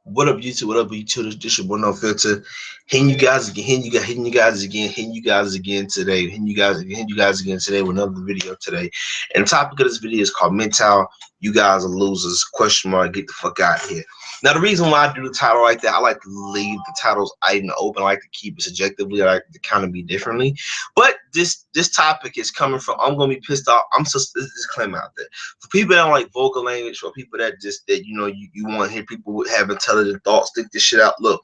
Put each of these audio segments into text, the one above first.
What up, YouTube? What up, YouTube? This your boy No Filter. Hitting you guys again. Hitting you guys again today. Hitting you guys again today with another video today. And the topic of this video is called "MGTOW. You guys are losers?" Question mark. Get the fuck out of here. Now, the reason why I do the title like that, I like to leave the titles out in the open. I like to keep it subjectively. I like to kind of be differently. But this topic is coming from. I'm gonna be pissed off. I'm just this disclaimer out there for people that don't like vocal language, or people that you want to hear people have intelligent thoughts. Think this shit out. Look,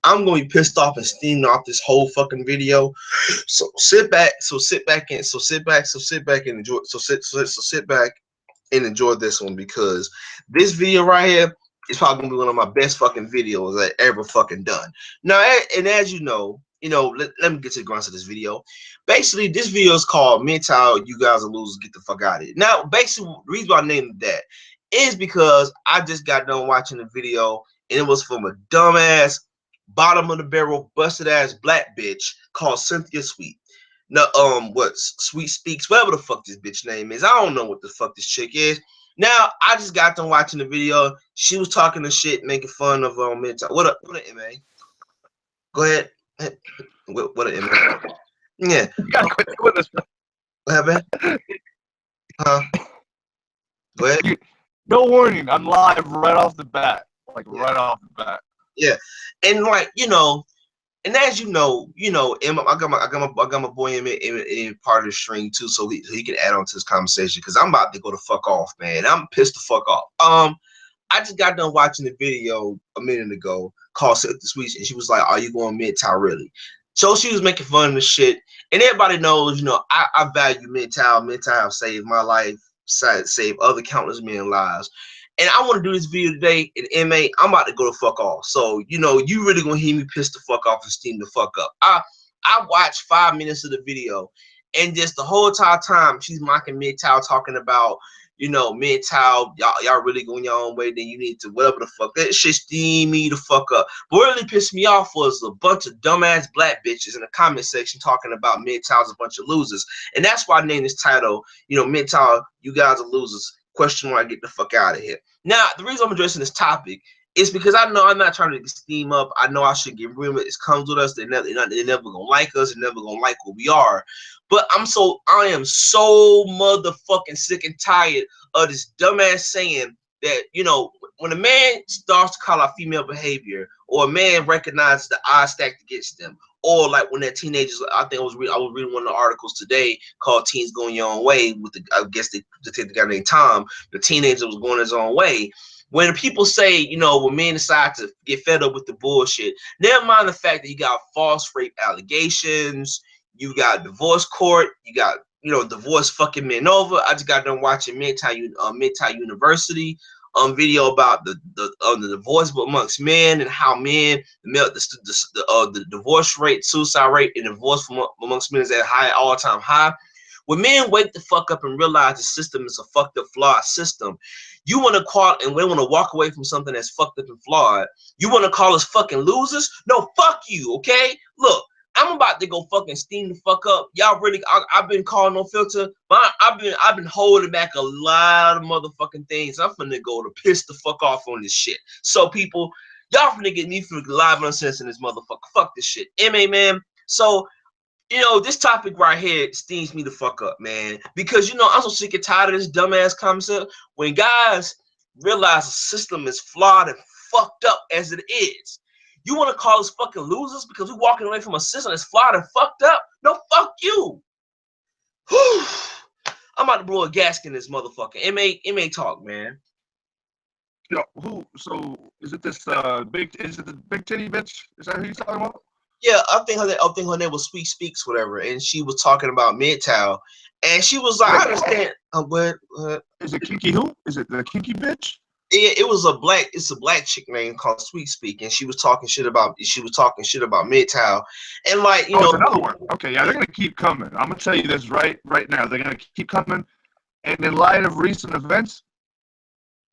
I'm gonna be pissed off and steaming off this whole fucking video. So sit back and enjoy. Sit back and enjoy this one, because this video right here is probably gonna be one of my best fucking videos I ever fucking done. Now, and as let me get to the grounds of this video. Basically, this video is called "MGTOW. You guys are losers. Get the fuck out of it." Now, basically, the reason why I named that is because I just got done watching the video, and it was from a dumbass, bottom of the barrel, busted ass black bitch called Cynthia Sweet. No, what Sweet Speaks, whatever the fuck this bitch name is. I don't know what the fuck this chick is. Now, I just got done watching the video. She was talking to shit, making fun of MGTOW. What up, MA? Go ahead. What up, MA? Yeah. You gotta quit doing this. What happened? Huh? Go ahead. No warning. I'm live right off the bat. Right off the bat. Yeah, and and as you know, I got my boy in part of the string too, so he can add on to this conversation, because I'm about to go the fuck off, man. I'm pissed the fuck off. I just got done watching the video a minute ago called "Set the Sweets," and she was like, "Are you going MGTOW really?" So she was making fun of the shit, and everybody knows, I value MGTOW. MGTOW saved my life, saved other countless men lives. And I want to do this video today, and MA, I'm about to go the fuck off. So, you really gonna hear me piss the fuck off and steam the fuck up. I watched 5 minutes of the video, and just the whole entire time she's mocking MGTOW, talking about, MGTOW, y'all really going your own way, then you need to whatever the fuck. That shit steam me the fuck up. But what really pissed me off was a bunch of dumbass black bitches in the comment section talking about MGTOW's a bunch of losers. And that's why I named this title, MGTOW, you guys are losers. Question mark, get the fuck out of here. Now, the reason I'm addressing this topic is because I know I'm not trying to steam up. I know I should get rid of it. It comes with us. They're never gonna like us. They're never gonna like what we are. But I am so motherfucking sick and tired of this dumbass saying that, when a man starts to call out female behavior, or a man recognizes the odds stacked against them, or like when they're teenagers, I was reading one of the articles today called "Teens Going Your Own Way" with I guess they take the guy named Tom. The teenager was going his own way. When people say, when men decide to get fed up with the bullshit, never mind the fact that you got false rape allegations, you got divorce court, you got divorce fucking men over. I just got done watching MGTOW University video about the divorce amongst men, and how men, the divorce rate, suicide rate, and divorce amongst men is at all-time high. When men wake the fuck up and realize the system is a fucked up, flawed system, you want to call, and we want to walk away from something that's fucked up and flawed. You want to call us fucking losers? No, fuck you, okay? Look, I'm about to go fucking steam the fuck up. Y'all really, I've been calling No Filter, but I've been holding back a lot of motherfucking things. I'm finna go to piss the fuck off on this shit. So people, y'all finna get me for live uncensored in this motherfucker. Fuck this shit. MA, man. So, this topic right here steams me the fuck up, man. Because, I'm so sick and tired of this dumbass concept. When guys realize the system is flawed and fucked up as it is, you want to call us fucking losers because we're walking away from a system that's flawed and fucked up? No, fuck you. I'm about to blow a gasket in this motherfucker. MA talk, man. So is it this the big titty bitch? Is that who you talking about? Yeah, I think her name was Sweet Speaks, whatever, and she was talking about MGTOW, and she was like, I understand. What? Is it kinky who? Is it the kinky bitch? It's a black chick named called Sweet Speak, and she was talking shit about MGTOW, and it's another one. Okay, yeah, they're gonna keep coming. I'm gonna tell you this right now. They're gonna keep coming, and in light of recent events,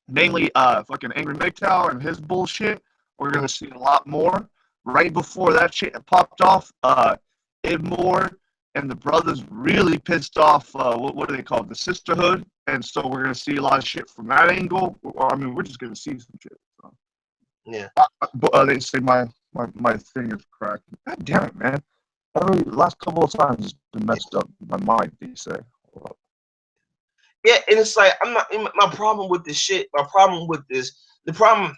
namely fucking Angry MGTOW and his bullshit, we're gonna see a lot more. Right before that shit popped off, Ed Moore and the brothers really pissed off, what do they call it, the sisterhood, and so we're going to see a lot of shit from that angle. I mean, we're just going to see some shit. So. Yeah. They say my thing is cracked. God damn it, man. Every last couple of times it's been messed up. My mind, they say. Yeah, and it's like I'm not. My problem with this shit. My problem with this. The problem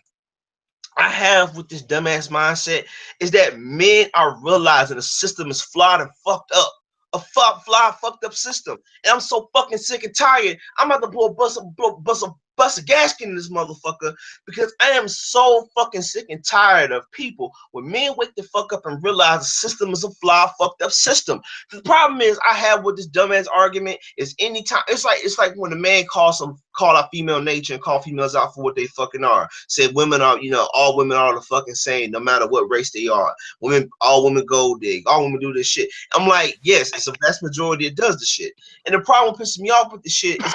I have with this dumbass mindset is that men are realizing the system is flawed and fucked up. A flawed, fucked up system. And I'm so fucking sick and tired. I'm about to bust a gasket in this motherfucker because I am so fucking sick and tired of people when men wake the fuck up and realize the system is a flawed, fucked up system. The problem is I have with this dumbass argument is anytime it's like when a man call out female nature and call females out for what they fucking are. Said women are, all women are the fucking same, no matter what race they are. All women gold dig, all women do this shit. I'm like, yes, it's a vast majority that does the shit. And the problem pissing me off with the shit is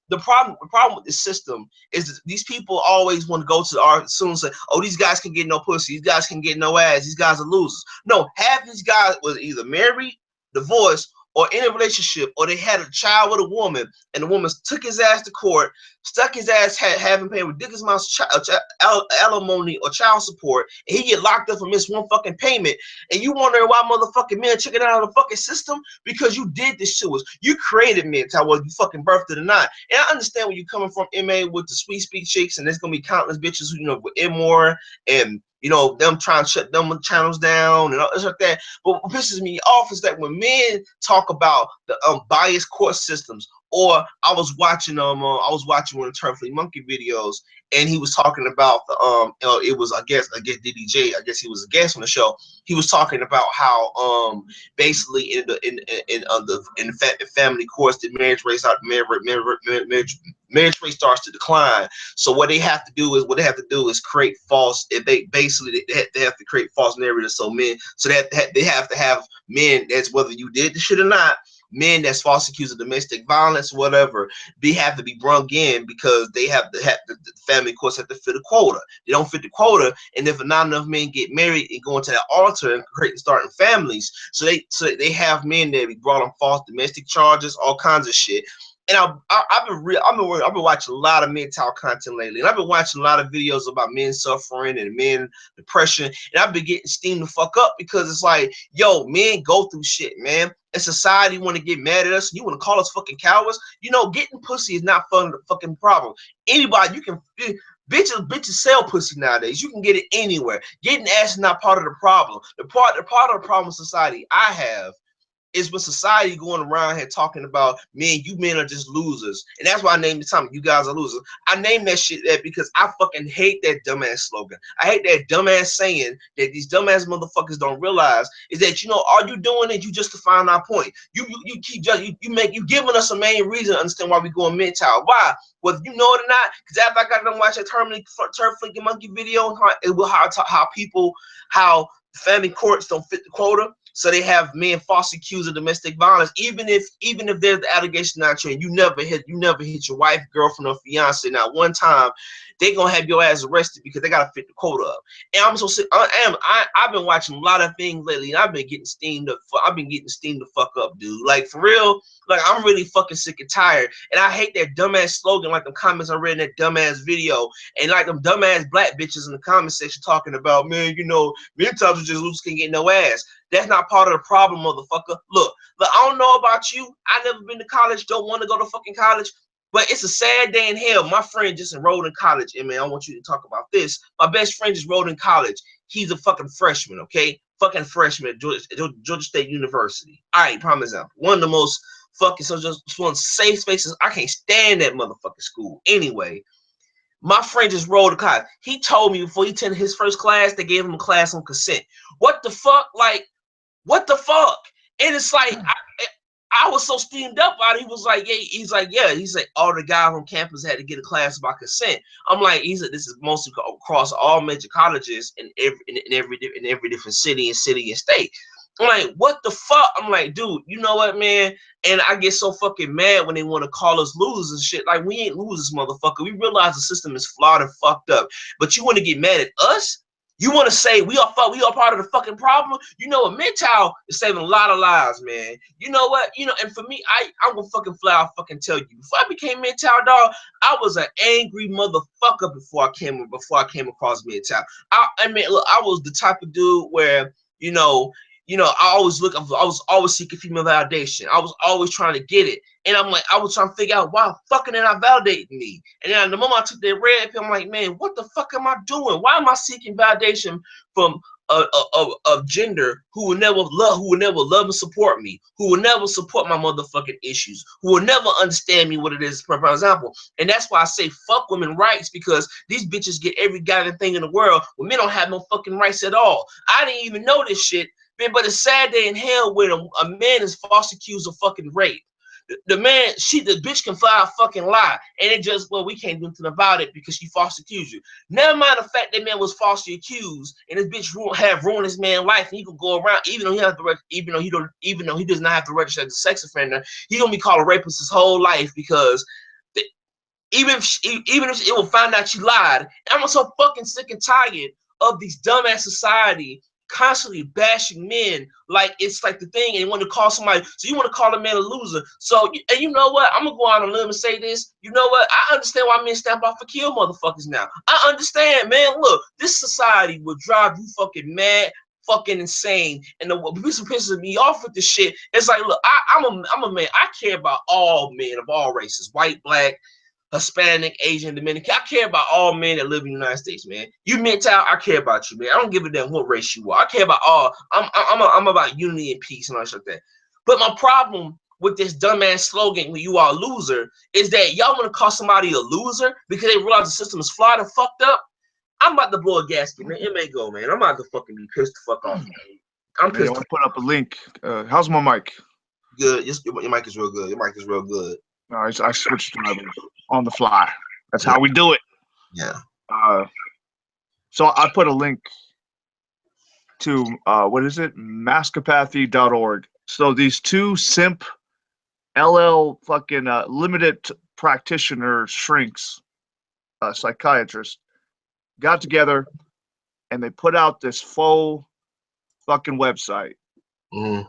the problem with this system is that these people always want to go to the art soon and say, oh, these guys can get no pussy, these guys can get no ass, these guys are losers. No, half these guys was either married, divorced, or in a relationship, or they had a child with a woman, and the woman took his ass to court, stuck his ass having paid ridiculous amounts of alimony or child support, and he get locked up for miss one fucking payment. And you wondering why motherfucking men checking out of the fucking system? Because you did this to us. You created MGTOW, whether you fucking birthed it or not. And I understand where you're coming from, MA, with the sweet speak chicks, and there's gonna be countless bitches who, with Imore and them trying to shut them channels down and all this like that. But what pisses me off is that when men talk about the biased court systems, or I was watching one of the Turn Fleet Monkey videos, and he was talking about the it was I guess DDJ, I guess he was a guest on the show. He was talking about how basically in the family courts, the marriage rate starts to decline. So what they have to do is create false. If they basically they have to create false narratives. So they have to have men that's, whether you did the shit or not, men that's false accused of domestic violence, whatever, they have to be brung in because they have to have the family courts have to fit a quota. They don't fit the quota, and if not enough men get married and go into that altar and starting families, so they have men that be brought on false domestic charges, all kinds of shit. And I've been watching a lot of MGTOW content lately, and I've been watching a lot of videos about men suffering and men depression, and I've been getting steamed the fuck up because it's like, yo, men go through shit, man. And society want to get mad at us. You want to call us fucking cowards? Getting pussy is not the fucking problem. Anybody, you can bitches sell pussy nowadays. You can get it anywhere. Getting ass is not part of the problem. The part of the problem in society I have is with society going around here talking about, man, you men are just losers. And that's why I named the time, you guys are losers. I named that shit that because I fucking hate that dumbass slogan. I hate that dumbass saying that these dumbass motherfuckers don't realize is that, all you doing is you justifying our point. You keep you giving us a main reason to understand why we going MGTOW. Why? Whether you know it or not, because after I got done watching that Turn Fleet Monkey video, how family courts don't fit the quota. So they have men falsely accused of domestic violence, even if there's the allegation not true, and you never hit your wife, girlfriend, or fiance. Now one time, they gonna have your ass arrested because they gotta fit the quota up. And I'm so sick. I've been watching a lot of things lately, and I've been getting steamed up. I've been getting steamed the fuck up, dude. Like for real. Like I'm really fucking sick and tired, and I hate that dumbass slogan, like the comments I read in that dumbass video, and like them dumbass black bitches in the comment section talking about, man, MGTOWs are just losers, can get no ass. That's not part of the problem, motherfucker. Look, I don't know about you. I never been to college. Don't want to go to fucking college. But it's a sad day in hell. My friend just enrolled in college. And man, I want you to talk about this. My best friend just enrolled in college. He's a fucking freshman, okay? Fucking freshman at Georgia State University. All right, prime example. One of the most fucking, so just one safe spaces. I can't stand that motherfucking school. Anyway, my friend just rolled a college. He told me before he attended his first class, they gave him a class on consent. What the fuck? Like, what the fuck? And it's like, I was so steamed up about it. He was like, yeah, he's like, all the guys on campus had to get a class about consent. I'm like, this is mostly across all major colleges in every different city and state. I'm like, what the fuck? I'm like, dude, you know what, man? And I get so fucking mad when they want to call us losers and shit. Like, we ain't losers, motherfucker. We realize the system is flawed and fucked up. But you want to get mad at us? You want to say we are part of the fucking problem? You know what? MGTOW is saving a lot of lives, man. You know what? You know, and for me, I'm gonna fucking fly out fucking tell you. Before I became MGTOW, dog, I was an angry motherfucker before I came across MGTOW. I mean, look, I was the type of dude where, I was always seeking female validation. I was always trying to get it. And I'm like, I was trying to figure out why fucking they're not validating me. And then the moment I took that red pill, I'm like, man, what the fuck am I doing? Why am I seeking validation from a gender who will never love and support me, who will never support my motherfucking issues, who will never understand me what it is, for example. And that's why I say fuck women rights, because these bitches get every goddamn thing in the world when men don't have no fucking rights at all. I didn't even know this shit, man, but it's sad day in hell when a man is false accused of fucking rape. The bitch can fly a fucking lie, and it just, well, we can't do anything about it because she falsely accused you. Never mind the fact that man was falsely accused, and this bitch ruined this man's life, and he could go around, even though he does not have to register as a sex offender, he gonna be called a rapist his whole life, because even if it will find out you lied. And I'm so fucking sick and tired of these dumbass society constantly bashing men like it's like the thing, and you want to call somebody, so you want to call a man a loser. So, and you know what? I'm gonna go out on a limb and say this. You know what? I understand why men stamp out for kill motherfuckers now. I understand, man. Look, this society will drive you fucking mad, fucking insane. And the reason pisses me off with this shit is like, look, I'm a man. I care about all men of all races, white, black, Hispanic, Asian, Dominican. I care about all men that live in the United States, man. You MGTOW, I care about you, man. I don't give a damn what race you are. I care about all. I'm about unity and peace and all shit like that. But my problem with this dumbass slogan, when you are a loser, is that y'all want to call somebody a loser because they realize the system is flawed and fucked up. I'm about to blow a gasket, man. It may go, man. I'm about to fucking be pissed the fuck off, man. I'm pissed. I want to put up a link. How's my mic? Good. Your mic is real good. Your mic is real good. No, I switched to on the fly. That's how we do it. Yeah. So I put a link to what is it? Maskapathy.org. So these two simp LL fucking limited practitioner shrinks, psychiatrists, got together and they put out this faux fucking website. Mm.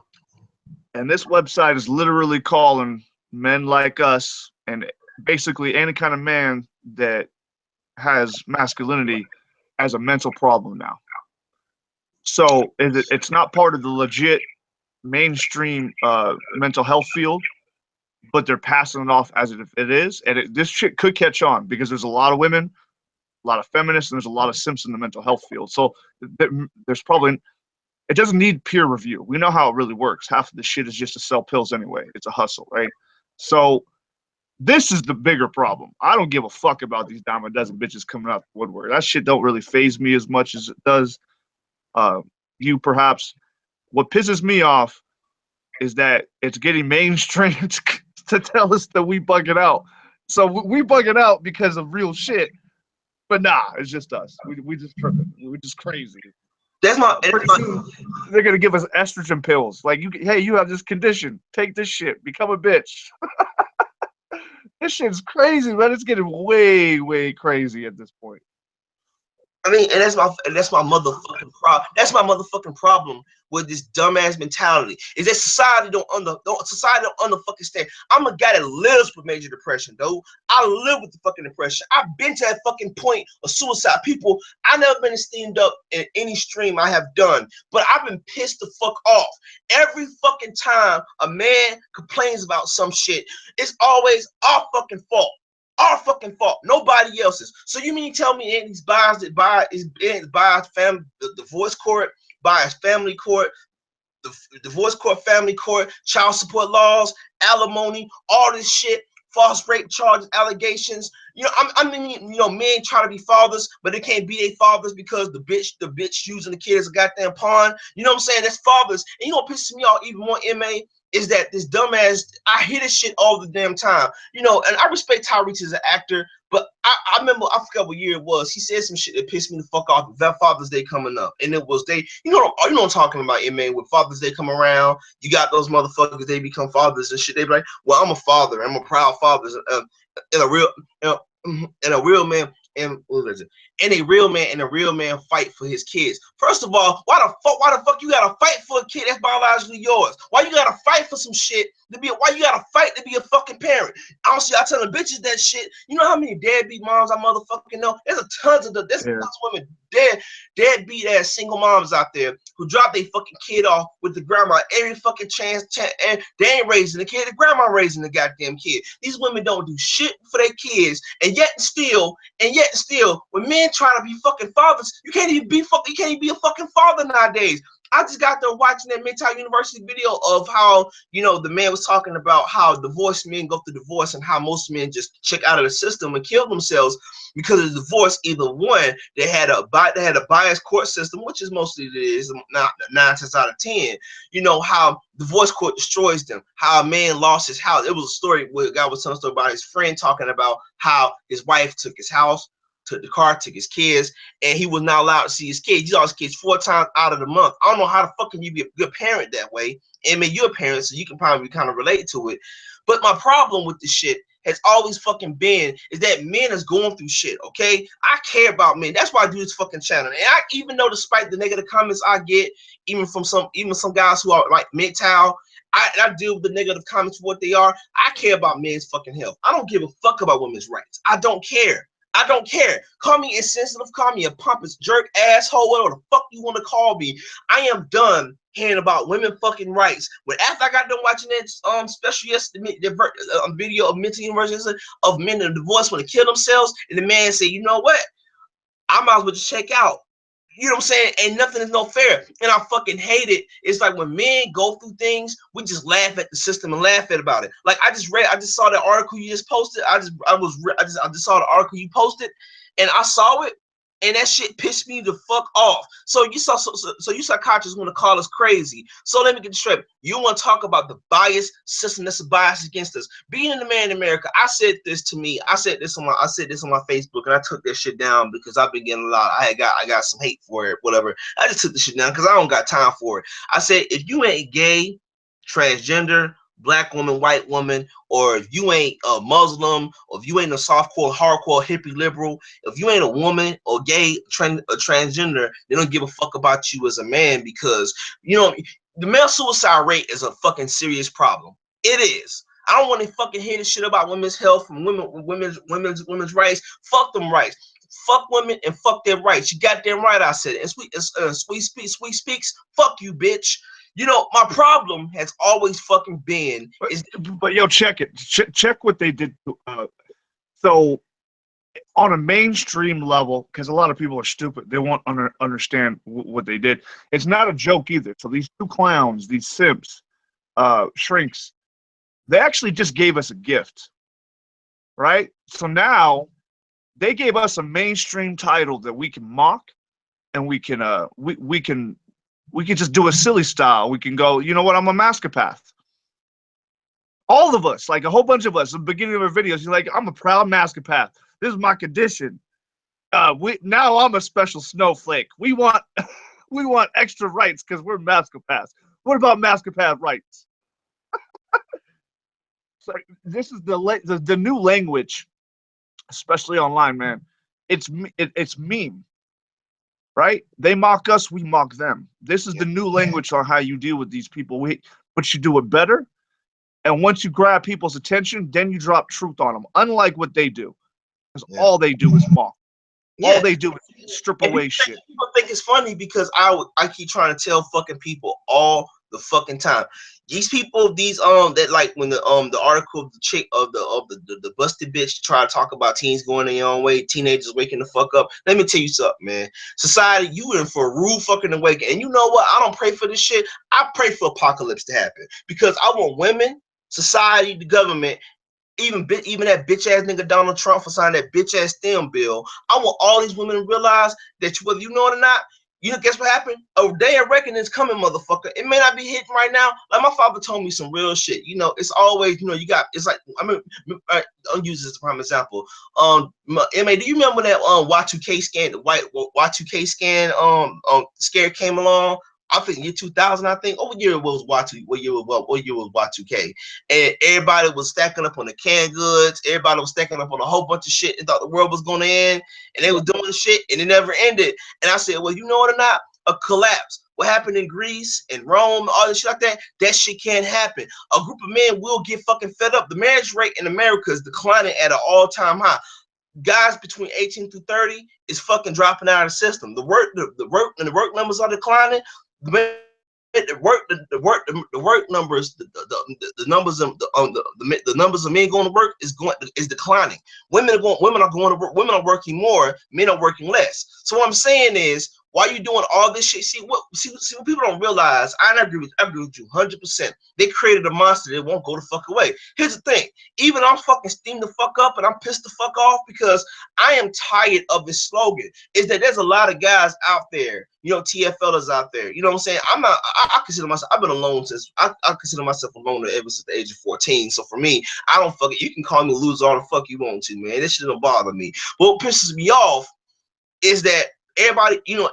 And this website is literally calling men like us and basically any kind of man that has masculinity as a mental problem now. So it's not part of the legit mainstream mental health field, but they're passing it off as if it is. And this shit could catch on because there's a lot of women, a lot of feminists, and there's a lot of simps in the mental health field. So there's probably, it doesn't need peer review. We know how it really works. Half of the shit is just to sell pills anyway. It's a hustle, right? So this is the bigger problem. I don't give a fuck about these dime a dozen bitches coming out the woodwork. That shit don't really faze me as much as it does you, perhaps. What pisses me off is that it's getting mainstream to tell us that we bug it out. So we bug it out because of real shit. But nah, it's just us. We just tripping. We're just crazy. They're gonna give us estrogen pills. Like, you have this condition. Take this shit. Become a bitch. This shit's crazy, man. It's getting way, way crazy at this point. I mean, and that's my motherfucking problem. That's my motherfucking problem with this dumbass mentality. Is that society don't fucking stand. I'm a guy that lives with major depression, though. I live with the fucking depression. I've been to that fucking point of suicide. People, I never been steamed up in any stream I have done, but I've been pissed the fuck off. Every fucking time a man complains about some shit, it's always our fucking fault. Our fucking fault, nobody else's. So you mean tell me in these bias that by family, the divorce court, bias family court, the divorce court, family court, child support laws, alimony, all this shit, false rape charges, allegations. I mean, men try to be fathers, but they can't be their fathers because the bitch using the kid as a goddamn pawn. You know what I'm saying? That's fathers. And you know what pisses me off even more, MA, is that this dumbass, I hear this shit all the damn time. And I respect Tyrese as an actor, but I remember, I forgot what year it was, he said some shit that pissed me the fuck off. That Father's Day coming up, and it was you know what I'm talking about, man. When Father's Day come around, you got those motherfuckers, they become fathers and shit. They be like, well, I'm a father, I'm a proud father, and a real man. and what was it? And a real man fight for his kids. First of all, why the fuck you gotta fight for a kid that's biologically yours? Why you gotta fight for some shit why you gotta fight to be a fucking parent? I don't see y'all telling bitches that shit. You know how many deadbeat moms I motherfucking know? There's a tons of there's tons of women deadbeat ass single moms out there who drop their fucking kid off with the grandma every fucking chance, and they ain't raising the kid, the grandma raising the goddamn kid. These women don't do shit for their kids, and yet still, when men try to be fucking fathers, you can't even be a fucking father nowadays. I just got there watching that MGTOW University video of how, you know, the man was talking about how divorced men go through divorce and how most men just check out of the system and kill themselves because of divorce. Either one, they had a biased court system, which is mostly it is 9 times out of 10. You know how divorce court destroys them. How a man lost his house. It was a story where a guy was telling a story about his friend talking about how his wife took his house, took the car, took his kids, and he was not allowed to see his kids. He saw his kids 4 times out of the month. I don't know how the fuck can you be a good parent that way. I mean, you're a parent, so you can probably kind of relate to it. But my problem with this shit has always fucking been is that men is going through shit, okay? I care about men. That's why I do this fucking channel. And I, even though despite the negative comments I get, even from some guys who are like MGTOW, I deal with the negative comments for what they are. I care about men's fucking health. I don't give a fuck about women's rights. I don't care. I don't care. Call me insensitive, call me a pompous jerk, asshole, whatever the fuck you want to call me. I am done hearing about women fucking rights. When after I got done watching that special yesterday, the video of mental emergency of men in divorce when they kill themselves, and the man said, you know what? I might as well just check out. You know what I'm saying? And nothing is no fair. And I fucking hate it. It's like when men go through things, we just laugh at the system and laugh at about it. Like I just saw the article you just posted. I just saw the article you posted, and I saw it, and that shit pissed me the fuck off. So you psychiatrists want to call us crazy. So let me get straight. You want to talk about the bias system that's a bias against us. Being a man in America, I said this on my Facebook, and I took that shit down because I've been getting a lot. I got some hate for it, whatever. I just took the shit down because I don't got time for it. I said if you ain't gay, transgender, black woman, white woman, or if you ain't a Muslim, or if you ain't a softcore, hardcore, hippie liberal, if you ain't a woman or gay, a transgender, they don't give a fuck about you as a man because, you know, the male suicide rate is a fucking serious problem. It is. I don't want to fucking hear this shit about women's health and women's rights. Fuck them rights. Fuck women and fuck their rights. You got damn right I said it. And Sweet Speaks, fuck you, bitch. You know, my problem has always fucking been is. But yo, check it. Check what they did. So, on a mainstream level, because a lot of people are stupid, they won't understand what they did. It's not a joke either. So these two clowns, these simps, shrinks, they actually just gave us a gift, right? So now they gave us a mainstream title that we can mock, and we can just do a silly style. We can go, you know what, I'm a mascopath. All of us, like a whole bunch of us, at the beginning of our videos, you're like, I'm a proud mascopath. This is my condition. Now I'm a special snowflake. We want extra rights because we're mascopaths. What about mascopath rights? So this is the new language, especially online, man. It's meme. Right? They mock us, we mock them. This is the new language on how you deal with these people. But you do it better. And once you grab people's attention, then you drop truth on them. Unlike what they do. Because all they do is mock. All they do is strip away shit. People think it's funny because I keep trying to tell fucking people all the fucking time. These people, that like when the article of the chick of the busted bitch try to talk about teens going their own way, teenagers waking the fuck up. Let me tell you something, man. Society, you in for a rude fucking awakening. And you know what? I don't pray for this shit. I pray for apocalypse to happen because I want women, society, the government, even that bitch ass nigga Donald Trump for signing that bitch ass STEM bill. I want all these women to realize that whether you know it or not, you know, guess what happened? A day of reckoning is coming, motherfucker. It may not be hitting right now. Like my father told me some real shit. You know, it's always, you know, it's like, I mean, I'll use this as a prime example. MA, do you remember that Y2K scan, the white Y2K scan scare came along? I think year 2000, I think. Oh, what year was Y2? What year was Y2K? And everybody was stacking up on the canned goods. Everybody was stacking up on a whole bunch of shit and thought the world was going to end. And they was doing shit and it never ended. And I said, well, you know what or not? A collapse. What happened in Greece and Rome, all this shit like that, that shit can't happen. A group of men will get fucking fed up. The marriage rate in America is declining at an all-time high. Guys between 18 through 30 is fucking dropping out of the system. The work numbers are declining. The work numbers, the numbers of the numbers of men going to work is declining. Women are going to work. Women are working more. Men are working less. So what I'm saying is, why you doing all this shit? See what people don't realize. I agree with you 100%. They created a monster that won't go the fuck away. Here's the thing. Even I'm fucking steamed the fuck up and I'm pissed the fuck off because I am tired of this slogan. Is that there's a lot of guys out there, you know, TFLers out there. You know what I'm saying? I consider myself, I've been alone since, I consider myself a loner ever since the age of 14. So for me, I don't fuck it. You can call me a loser all the fuck you want to, man. This shit don't bother me. But what pisses me off is that everybody, you know,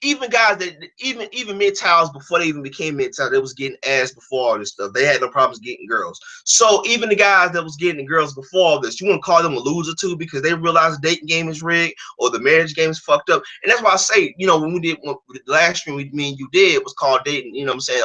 even guys that even MGTOWs before they even became MGTOW, they was getting ass before all this stuff. They had no problems getting girls. So even the guys that was getting the girls before all this, you want to call them a loser too because they realize the dating game is rigged or the marriage game is fucked up. And that's why I say, you know, when the last stream me and you did was called dating, you know what I'm saying,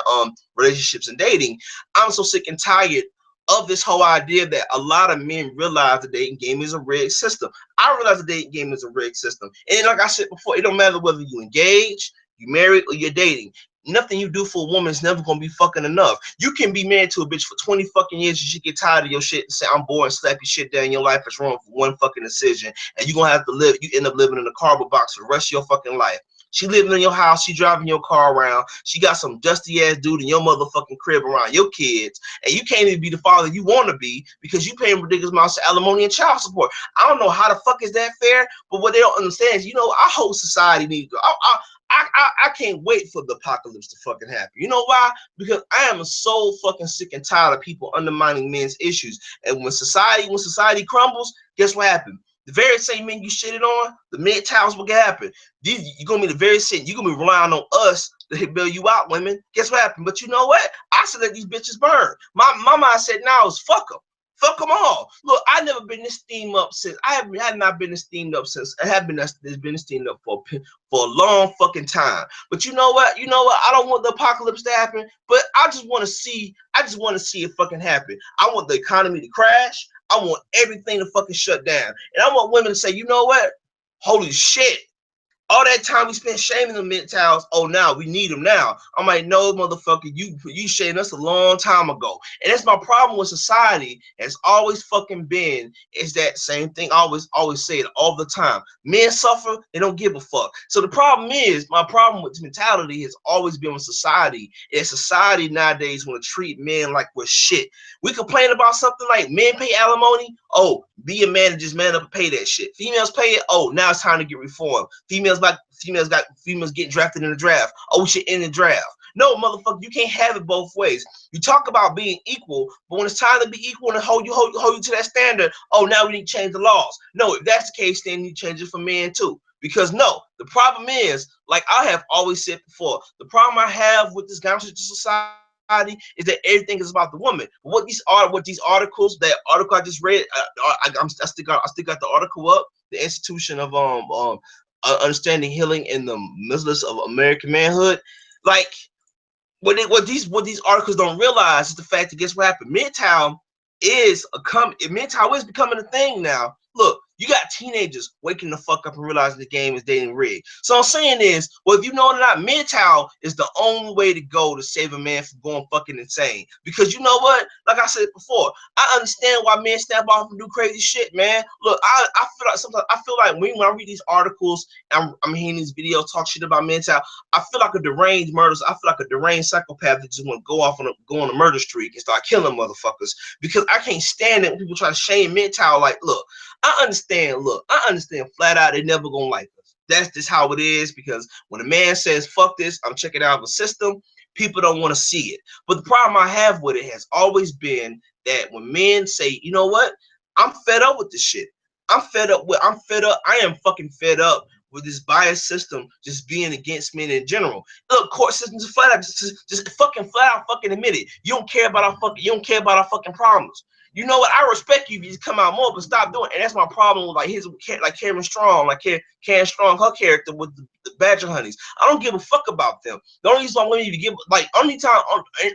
relationships and dating. I'm so sick and tired of this whole idea that a lot of men realize the dating game is a rigged system. I realize the dating game is a rigged system. And like I said before, it don't matter whether you engage, you married, or you're dating. Nothing you do for a woman is never gonna be fucking enough. You can be married to a bitch for 20 fucking years, and she get tired of your shit and say, I'm bored, and slap your shit down. Your life is wrong for one fucking decision. And you're gonna have to live, you end up living in a cardboard box for the rest of your fucking life. She living in your house, she driving your car around, she got some dusty ass dude in your motherfucking crib around your kids, and you can't even be the father you want to be because you paying ridiculous amounts of alimony and child support. I don't know how the fuck is that fair, but what they don't understand is, you know, our whole society needs to, I can't wait for the apocalypse to fucking happen. You know why? Because I am so fucking sick and tired of people undermining men's issues. And when society crumbles, guess what happened? The very same men you shitted on, the MGTOWs will happen. You're gonna be the very same. You're gonna be relying on us to bail you out, women. Guess what happened? But you know what? I said let these bitches burn. My mind said now is fuck them. Fuck them all. Look, I never been this steamed up since. I have not been this steamed up since. I have been steamed up for a long fucking time. But you know what? I don't want the apocalypse to happen. But I just want to see. It fucking happen. I want the economy to crash. I want everything to fucking shut down. And I want women to say, you know what? Holy shit. All that time we spent shaming the MGTOWs, oh, now we need them now. I'm like, no, motherfucker, you shamed us a long time ago. And that's my problem with society. Has always fucking been is that same thing. I always say it all the time. Men suffer, they don't give a fuck. So the problem is, my problem with this mentality has always been with society. And society nowadays want to treat men like we're shit. We complain about something like men pay alimony. Oh, be a man and just man up and pay that shit. Females pay it. Oh, now it's time to get reformed. Females get drafted in the draft. Oh, we should end the draft. No, motherfucker, you can't have it both ways. You talk about being equal, but when it's time to be equal and hold you to that standard, oh, now we need to change the laws. No, if that's the case, then you change it for men too. Because no, the problem is, like I have always said before, the problem I have with this gangster society is that everything is about the woman. But what these articles, that article I just read, I still got the article up, the Institution of Understanding Healing in the Miseries of American Manhood. Like what these articles don't realize is the fact that guess what happened? MGTOW is becoming a thing now. Look, you got teenagers waking the fuck up and realizing the game is dating rigged. So I'm saying is, well, if you know it or not, MGTOW is the only way to go to save a man from going fucking insane. Because you know what? Like I said before, I understand why men snap off and do crazy shit, man. Look, I feel like sometimes when I read these articles and I'm hearing these videos talk shit about MGTOW, I feel like a deranged murderer. I feel like a deranged psychopath that just want to go on a murder streak and start killing motherfuckers. Because I can't stand it when people try to shame MGTOW. Like, look, I understand flat out they never gonna like us. That's just how it is, because when a man says fuck this, I'm checking out of a system, people don't want to see it. But the problem I have with it has always been that when men say, you know what, I'm fed up with this shit. I am fucking fed up with this biased system just being against men in general. Look, court systems are flat out just fucking flat out fucking admit it. You don't care about our fucking problems. You know what? I respect you if you just come out more, but stop doing it. And that's my problem with like Karen Strong, Karen Strong, her character with the Badger Honeys. I don't give a fuck about them. The only reason why women even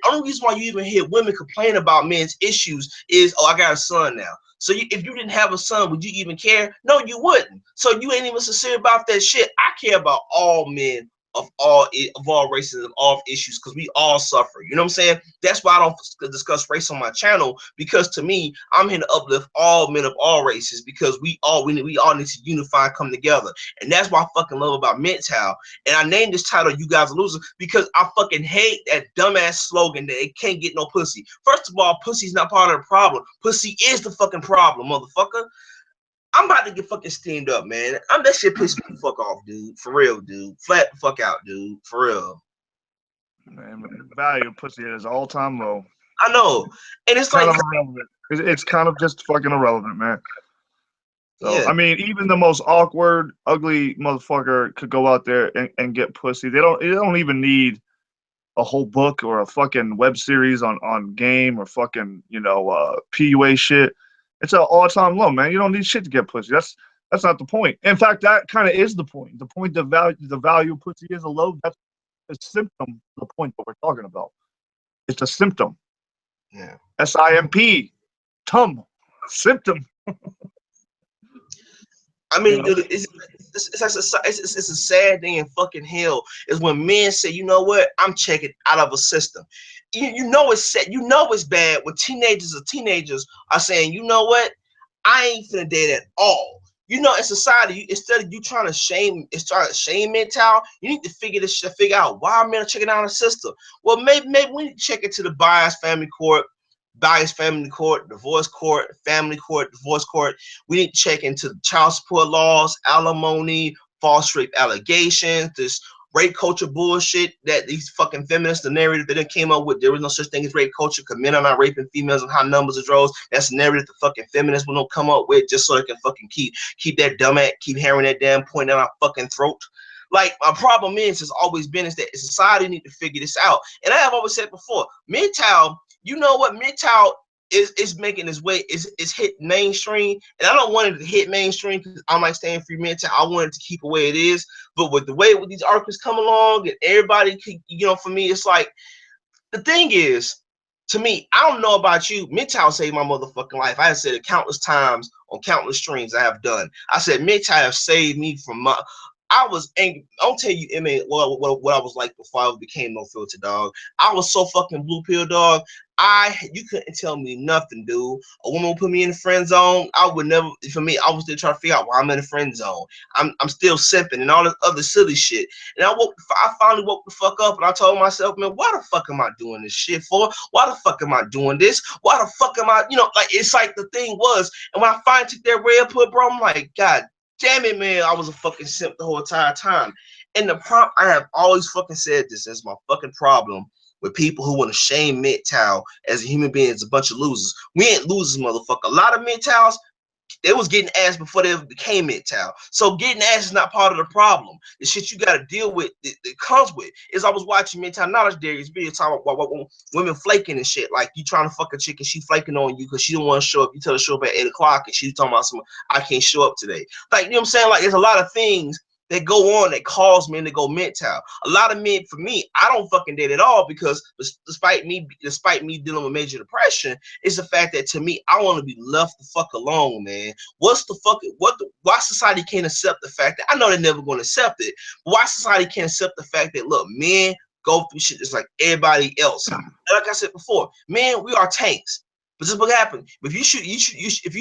only reason why you even hear women complain about men's issues is, oh, I got a son now. So if you didn't have a son, would you even care? No, you wouldn't. So you ain't even sincere about that shit. I care about all men of all races, of all issues, because we all suffer. You know what I'm saying? That's why I don't discuss race on my channel, because to me, I'm here to uplift all men of all races, because we all need to unify and come together. And that's what I fucking love about MGTOW. And I named this title "You Guys Are Losers" because I fucking hate that dumbass slogan that it can't get no pussy. First of all, pussy's not part of the problem. Pussy is the fucking problem, motherfucker. I'm about to get fucking steamed up, man. That shit pissed me the fuck off, dude. For real, dude. Flat the fuck out, dude. For real. Man, the value of pussy is all-time low. I know. And it's kind like of irrelevant. It's kind of just fucking irrelevant, man. So, yeah. I mean, even the most awkward, ugly motherfucker could go out there and get pussy. They don't even need a whole book or a fucking web series on game or fucking, PUA shit. It's an all-time low, man. You don't need shit to get pussy. That's not the point. In fact, that kind of is the point. The point, the value of pussy is a low. That's a symptom of the point that we're talking about. It's a symptom. Yeah. SIMP. Symptom. I mean, dude, it's a sad thing in fucking hell is when men say, you know what, I'm checking out of a system. You know it's sad. You know it's bad when teenagers are saying, you know what, I ain't finna date at all. You know, in society, instead of you trying to shame MGTOW, you need to figure out why men are checking out a system. Well, maybe we need to check into the biased family court, divorce court, family court, divorce court. We need to check into child support laws, alimony, false rape allegations, this rape culture bullshit that these fucking feminists, the narrative that they came up with. There was no such thing as rape culture because men are not raping females and high numbers of droves. That's the narrative the fucking feminists will come up with just so they can fucking keep that dumb at, keep hammering that damn point down our fucking throat. Like, my problem has always been is that society need to figure this out. And I have always said before, MGTOW, you know what, MGTOW is making its way, is hit mainstream, and I don't want it to hit mainstream because I'm like staying free MGTOW. I want it to keep the way it is, but with the way these articles come along and everybody, for me, it's like, the thing is, to me, I don't know about you, MGTOW saved my motherfucking life. I have said it countless times on countless streams I have done. I said MGTOW have saved me from I was angry. I'll tell you, what I was like before I became no filter, dog. I was so fucking blue pill, dog. You couldn't tell me nothing, dude. A woman would put me in the friend zone. I would never. For me, I was still trying to figure out why I'm in the friend zone. I'm still simping and all this other silly shit. And I finally woke the fuck up and I told myself, man, why the fuck am I doing this shit for? Why the fuck am I doing this? Why the fuck am I? It's like the thing was. And when I finally took that red pill, bro, I'm like, God damn it, man, I was a fucking simp the whole entire time. And I have always fucking said this as my fucking problem with people who want to shame MGTOW as a human being is a bunch of losers. We ain't losers, motherfucker. A lot of MGTOWs, they was getting ass before they ever became MGTOW. So getting ass is not part of the problem. The shit you got to deal with, it comes with. Is I was watching MGTOW Knowledge Dairy's video talking about women flaking and shit. Like, you trying to fuck a chick and she flaking on you because she don't want to show up. You tell her to show up at 8 o'clock and she's talking about I can't show up today. Like, you know what I'm saying? Like, there's a lot of things that go on that cause men to go MGTOW. A lot of men, for me, I don't fucking date at all because despite me dealing with major depression, it's the fact that to me, I want to be left the fuck alone, man. Why society can't accept the fact that, I know they're never going to accept it, but why society can't accept the fact that, look, men go through shit just like everybody else. And like I said before, man, we are tanks. But this is what happened. If you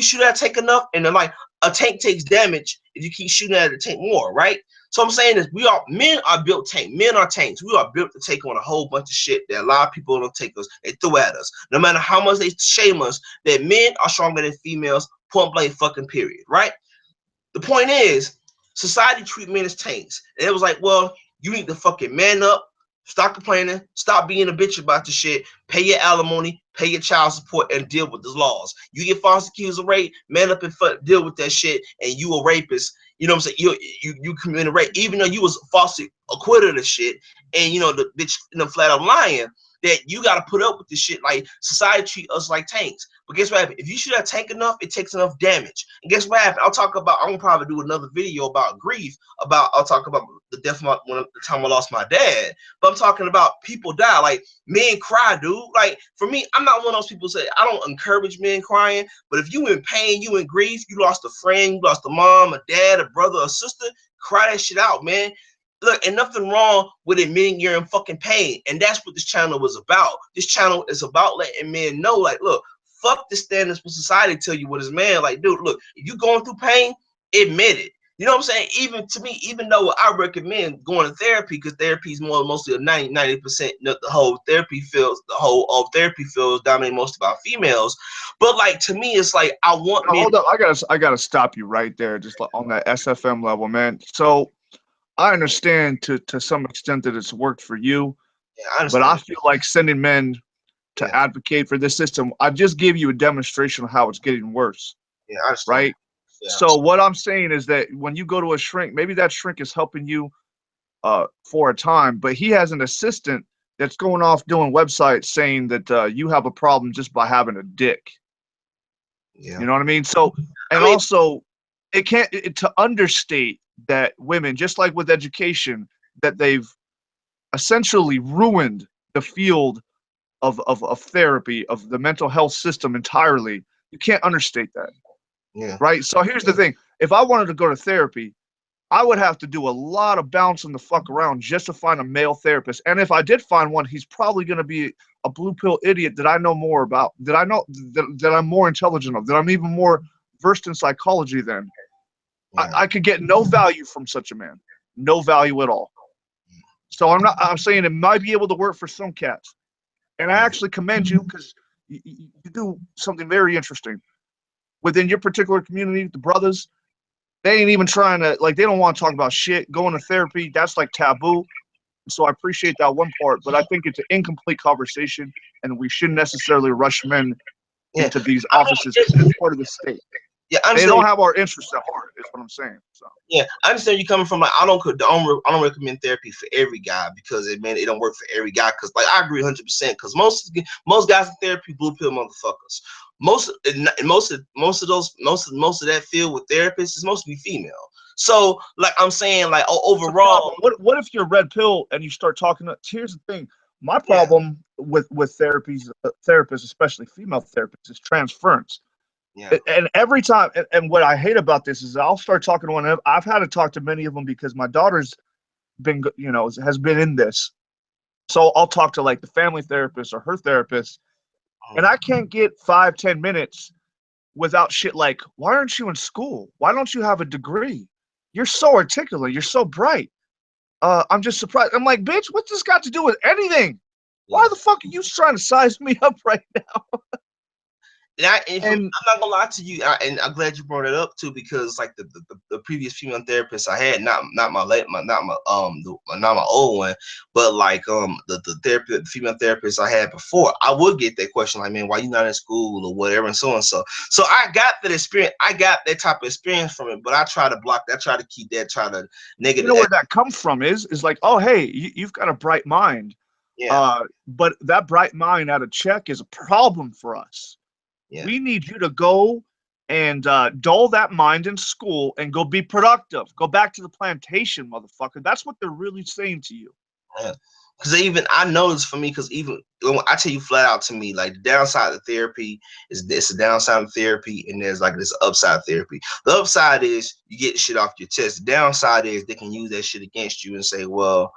shoot at a tank enough, and then like a tank takes damage if you keep shooting at the tank more, right? So I'm saying is men are built tank. Men are tanks. We are built to take on a whole bunch of shit that a lot of people don't take us. They throw at us. No matter how much they shame us, that men are stronger than females, point blank fucking period, right? The point is, society treat men as tanks. And it was like, well, you need to fucking man up, Stop complaining. Stop being a bitch about the shit. Pay your alimony, pay your child support, and deal with the laws. You get false accused of rape, man up and deal with that shit, and you a rapist. You know what I'm saying? You committed rape, even though you was falsely acquitted of shit, and the bitch flat out lying. That you got to put up with this shit. Like, society treat us like tanks. But guess what happened? If you shoot a tank enough, it takes enough damage. And guess what happened? I'm gonna probably do another video about grief. I'll talk about the death of the time I lost my dad. But I'm talking about people die. Like, men cry, dude. Like, for me, I'm not one of those people who say I don't encourage men crying. But if you in pain, you in grief, you lost a friend, you lost a mom, a dad, a brother, a sister, cry that shit out, man. Look, and nothing wrong with admitting you're in fucking pain. And that's what this channel was about. This channel is about letting men know, like, look, fuck the standards for society tell you what is man. Like, dude, look, if you going through pain, admit it. You know what I'm saying? Even to me, even though I recommend going to therapy, because therapy is mostly a 90%, the whole therapy field, dominate most about females. But like, to me, it's like, I want Now, men. hold up, I gotta stop you right there, just like on that SFM level, man. So I understand to some extent that it's worked for you, Yeah, I but I understand. feel like sending men to Yeah, advocate for this system. I just gave you a demonstration of how it's getting worse, yeah, I understand. right? Yeah, So what I'm saying is that when you go to a shrink, maybe that shrink is helping you for a time, but he has an assistant that's going off doing websites saying that you have a problem just by having a dick. yeah. You know what I mean? So, I and mean, also, to understate that women, just like with education, that they've essentially ruined the field of therapy, of the mental health system entirely. You can't understate that, yeah, right? So here's the thing: if I wanted to go to therapy, I would have to do a lot of bouncing the fuck around just to find a male therapist. And if I did find one, he's probably going to be a blue pill idiot that I know more about, that I'm more intelligent of, that I'm even more versed in psychology than. yeah, I could get no value from such a man, no value at all. So I'm saying it might be able to work for some cats. And I yeah, actually commend you because you do something very interesting within your particular community. The brothers, they ain't even trying to, like, they don't want to talk about shit. Going to therapy, that's like taboo. So I appreciate that one part, but I think it's an incomplete conversation, and we shouldn't necessarily rush men yeah. into these I mean, offices because it's part of the state. yeah, I They understand. don't have our interests at heart, is what I'm saying. So Yeah, I understand you coming from. Like, I don't recommend therapy for every guy, because it don't work for every guy. Because, like, I agree 100%. Because most guys in therapy blue pill motherfuckers. Most of that field with therapists is mostly female. So, like, I'm saying, like, it's a overall, problem. What if you're red pill and you start talking to, here's the thing. My yeah, problem with therapists, especially female therapists, is transference. yeah, And every time, and what I hate about this is I'll start talking to one. I've had to talk to many of them because my daughter's been, has been in this. So I'll talk to like the family therapist or her therapist, and I can't get 5-10 minutes without shit like, why aren't you in school? Why don't you have a degree? You're so articulate. You're so bright. I'm just surprised. I'm like, bitch, what's this got to do with anything? Why yeah. the fuck are you trying to size me up right now? And I'm And not gonna lie to you, and I'm glad you brought it up too, because like the previous female therapist I had, not my late, not my old one, but like the female therapist I had before, I would get that question like, man, why you not in school or whatever, and so and so. So I got that experience, I got that type of experience from it, but I try to block that, try to keep that, try to you negative. know where that comes from is like, oh, hey, you've got a bright mind. Yeah, But that bright mind out of check is a problem for us. yeah. We need you to go and dull that mind in school and go be productive. Go back to the plantation, motherfucker. That's what they're really saying to you. Yeah. Because even I noticed for me, because even when I tell you flat out to me, like, the downside of therapy is this: a downside of therapy, and there's like this upside of therapy. The upside is you get shit off your chest. The downside is they can use that shit against you and say, well,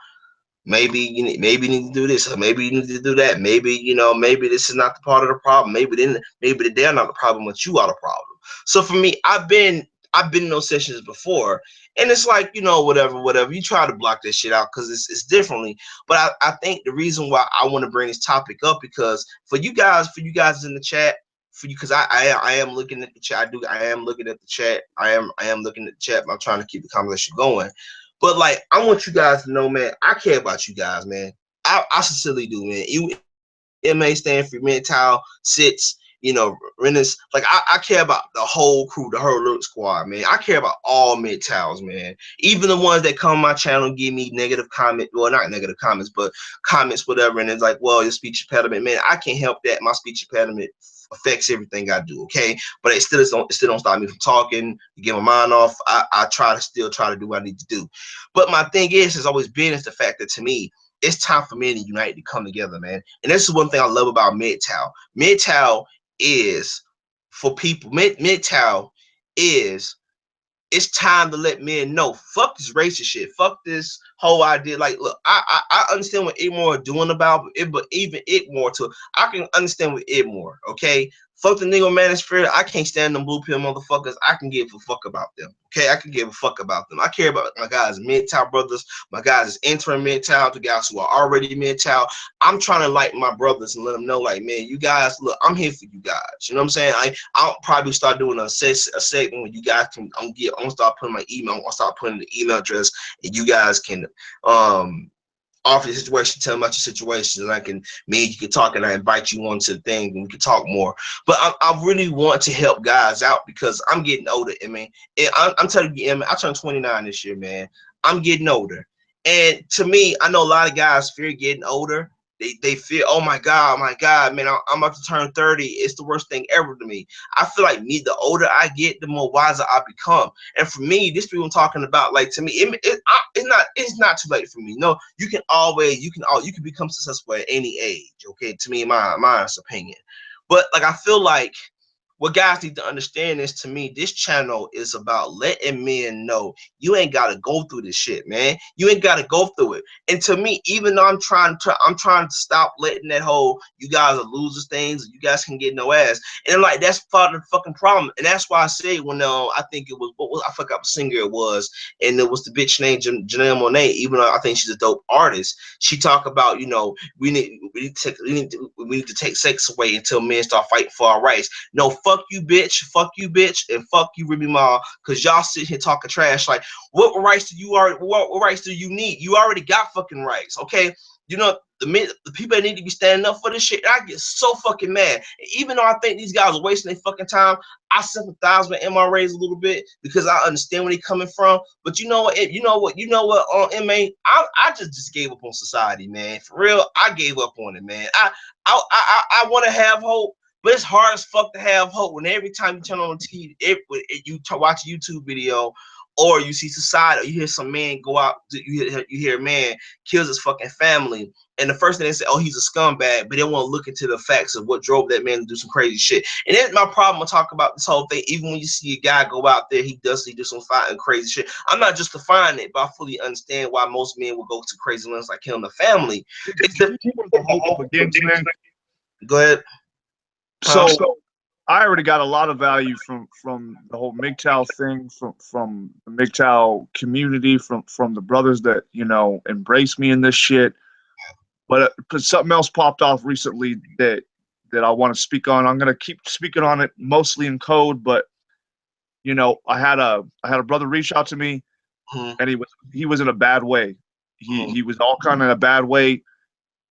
maybe you need to do this, or maybe you need to do that. Maybe, maybe this is not the part of the problem. Maybe they're not the problem, but you are the problem. So for me, I've been in those sessions before, and it's like, whatever. You try to block that shit out because it's differently. But I think the reason why I want to bring this topic up, because for you guys in the chat, for you, because I am looking at the chat. I am looking at the chat. I am looking at the chat. I'm trying to keep the conversation going. But like, I want you guys to know, man, I care about you guys, man. I sincerely do, man. MA stand for MGTOW, sits, Rennis. Like I care about the whole crew, the whole little squad, man. I care about all MGTOWs, man. Even the ones that come on my channel and give me negative comment, well, not negative comments, but comments, whatever, and it's like, well, your speech impediment, man. I can't help that. My speech impediment affects everything I do, okay? But it still don't stop me from talking, to get my mind off. I still try to do what I need to do. But my thing has always been is the fact that to me, it's time for men to unite, to come together, man. And this is one thing I love about MGTOW. MGTOW is for people. MGTOW is, it's time to let men know, fuck this racist shit, fuck this whole idea. Like, look, I understand what Itmore are doing about it, but even Itmore too, I can understand with Itmore, okay? Fuck the nigga manosphere. I can't stand them blue pill motherfuckers. I can give a fuck about them. Okay, I can give a fuck about them. I care about my guys, MGTOW brothers, my guys entering MGTOW, the guys who are already MGTOW. I'm trying to lighten my brothers and let them know, like, man, you guys, look, I'm here for you guys. You know what I'm saying? I'll probably start doing a segment when you guys can. I'm gonna start putting my email. I'll start putting the email address, and you guys can offer the situation, tell them about your situation, and me and you can talk, and I invite you onto the thing, and we can talk more. But I really want to help guys out because I'm getting older. I mean, I'm telling you, I turned 29 this year, man. I'm getting older, and to me, I know a lot of guys fear getting older. They feel, oh my God, man, I'm about to turn 30. It's the worst thing ever to me. I feel like the older I get, the more wiser I become. And for me, this people I'm talking about, like, to me, it's not too late for me. No, you can become successful at any age. Okay, to me, in my opinion. But like, I feel like what guys need to understand is, to me, this channel is about letting men know you ain't gotta go through this shit, man. You ain't gotta go through it. And to me, even though I'm trying to stop letting that whole you guys are losers things, you guys can get no ass. And like, that's part of the fucking problem. And that's why I say, when I think it was, I forgot what singer it was, and it was the bitch named Janelle Monáe. Even though I think she's a dope artist, she talk about, we need to take sex away until men start fighting for our rights. No, fuck you, bitch, and fuck you, Ruby Ma, because y'all sit here talking trash. Like, what rights do what rights do you need? You already got fucking rights, okay? The people that need to be standing up for this shit, I get so fucking mad. And even though I think these guys are wasting their fucking time, I sympathize with MRAs a little bit because I understand where they're coming from. But you know what, on MA, I just gave up on society, man. For real, I gave up on it, man. I want to have hope. But it's hard as fuck to have hope when every time you turn on TV, watch a YouTube video, or you see society, or you hear some man go out, you hear a man kills his fucking family, and the first thing they say, oh, he's a scumbag, but they want to look into the facts of what drove that man to do some crazy shit. And that's my problem. I talk about this whole thing. Even when you see a guy go out there, he does some fighting crazy shit. I'm not justifying it, but I fully understand why most men will go to crazy lengths like killing the family. It's the hope begins, man. Go ahead. So I already got a lot of value from the whole MGTOW thing, from the MGTOW community, from the brothers that, embrace me in this shit. But something else popped off recently that I want to speak on. I'm gonna keep speaking on it mostly in code, but I had a brother reach out to me, and he was in a bad way. He was all kind of in a bad way.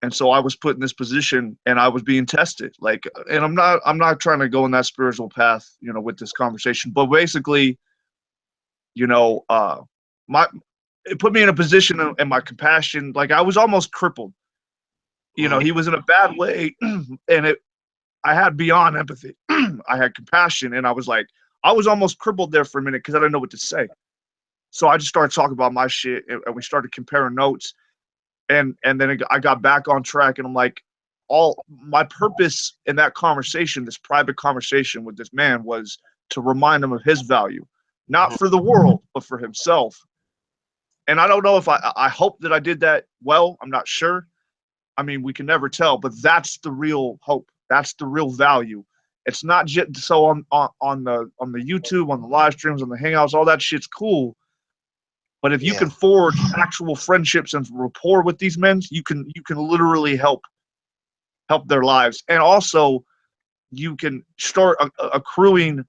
And so I was put in this position, and I was being tested. Like, and I'm not trying to go in that spiritual path, with this conversation. But basically, it put me in a position, and my compassion, like, I was almost crippled. He was in a bad way, and I had beyond empathy. I had compassion, and I was almost crippled there for a minute because I didn't know what to say. So I just started talking about my shit, and we started comparing notes. And then I got back on track, and I'm like, all my purpose in that conversation, this private conversation with this man, was to remind him of his value, not for the world, but for himself. And I don't know if I hope that I did that well. I'm not sure. I mean, we can never tell, but that's the real hope. That's the real value. It's not just so on the YouTube, on the live streams, on the hangouts, all that shit's cool. But if you can forge actual friendships and rapport with these men, you can literally help their lives. And also, you can start accruing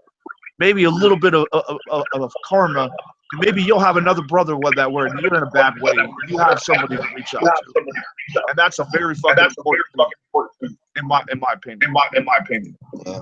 maybe a little bit of karma maybe you'll have another brother where you're in a bad way. You have somebody to reach out to, and that's a very fucking important thing, in my opinion. Yeah.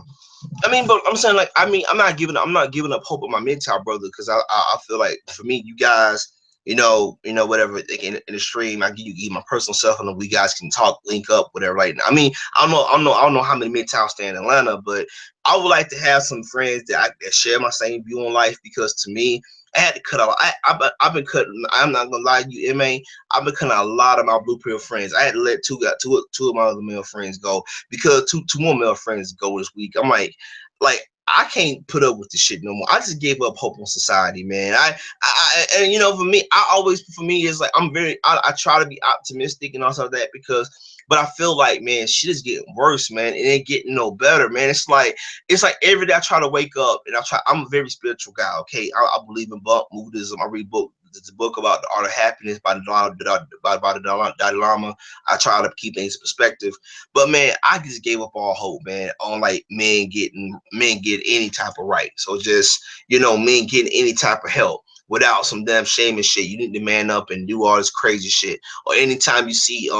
I mean, but I'm saying, like, I mean, I'm not giving up hope on my MGTOW brother, because I feel like, for me, you guys, whatever, like, in the stream, I give you my personal stuff, and we guys can talk, link up, whatever. Like, I mean, I don't know how many MGTOW stay in Atlanta, but I would like to have some friends that share my same view on life, because to me, I had to cut out. I've been cutting. I'm not gonna lie to you, MA. I've been cutting out a lot of my blue pill friends. I had to let two of my other male friends go, because two more male friends go this week. I'm like I can't put up with this shit no more. I just gave up hope on society, man. And for me, it's like I try to be optimistic and also that, but I feel like, man, shit is getting worse, man. It ain't getting no better, man. It's like every day I try to wake up, and I'm a very spiritual guy, okay? I believe in Buddhism. I read books. It's a book about the art of happiness by the Dalai Lama. I try to keep things in perspective, but man, I just gave up all hope, man, on like men getting any type of right. So just men getting any type of help without some damn shame and shit. You need to man up and do all this crazy shit. Or anytime you see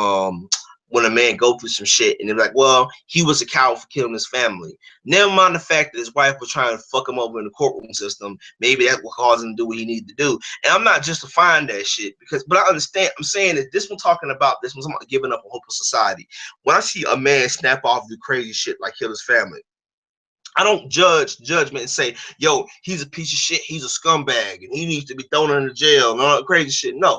when a man go through some shit and they're like, well, he was a coward for killing his family. Never mind the fact that his wife was trying to fuck him over in the courtroom system. Maybe that's what caused him to do what he needed to do. And I'm not justifying that shit, but I understand. I'm saying that this one talking about giving up on hope of society. When I see a man snap off do crazy shit like kill his family, I don't judgment and say, yo, he's a piece of shit, he's a scumbag, and he needs to be thrown in the jail and all that crazy shit. No,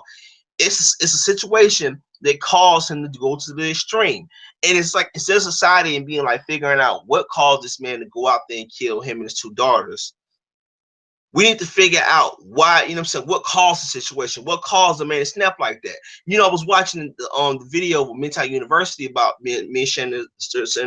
it's a situation that caused him to go to the extreme. And it's like, instead of society and being like figuring out what caused this man to go out there and kill him and his two daughters, we need to figure out why, what caused the situation, what caused the man to snap like that. I was watching the video of MGTOW University about me sharing the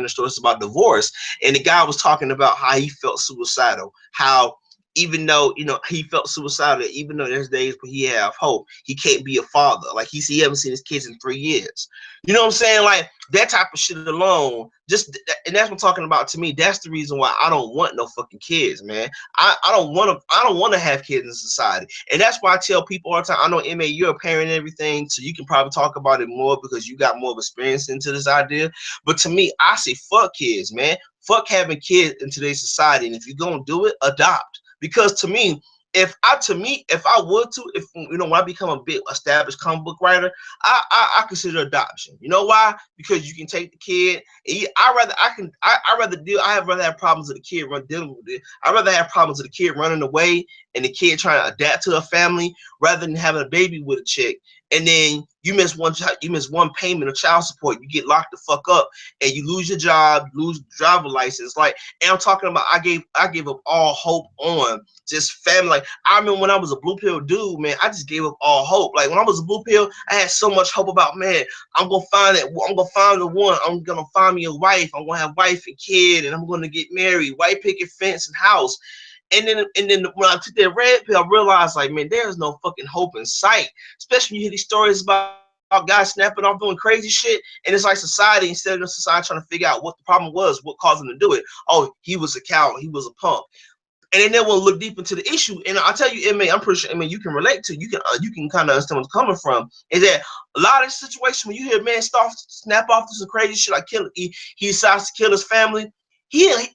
stories about divorce, and the guy was talking about how he felt suicidal, how even though he felt suicidal, even though there's days where he have hope, he can't be a father. Like he haven't seen his kids in 3 years. You know what I'm saying? Like that type of shit alone, and that's what I'm talking about. To me, that's the reason why I don't want no fucking kids, man. I don't want to have kids in society, and that's why I tell people all the time. I know, MA, you're a parent and everything, so you can probably talk about it more because you got more of experience into this idea. But to me, I say fuck kids, man. Fuck having kids in today's society, and if you're gonna do it, adopt. Because to me, if I when I become a big established comic book writer, I consider adoption. You know why? Because you can take the kid. I'd rather have problems with the kid dealing with it. I'd rather have problems with the kid running away and the kid trying to adapt to a family rather than having a baby with a chick. And then you miss one payment of child support, you get locked the fuck up, and you lose your job, lose driver license. Like, and I'm talking about, I gave up all hope on just family. Like, I remember when I was a blue pill dude, man, I just gave up all hope. Like when I was a blue pill, I had so much hope about, man, I'm gonna find the one. I'm gonna find me a wife. I'm gonna have wife and kid, and I'm gonna get married, white picket fence and house. And then when I took that red pill, I realized, like, man, there's no fucking hope in sight. Especially when you hear these stories about guys snapping off doing crazy shit, and it's like society, instead of society trying to figure out what the problem was, what caused him to do it. Oh, he was a coward, he was a punk. And then they will look deep into the issue. And I'll tell you, I'm pretty sure, you can relate to, you can kind of understand what's coming from, is that a lot of situations when you hear a man snap off to some crazy shit, like he decides to kill his family.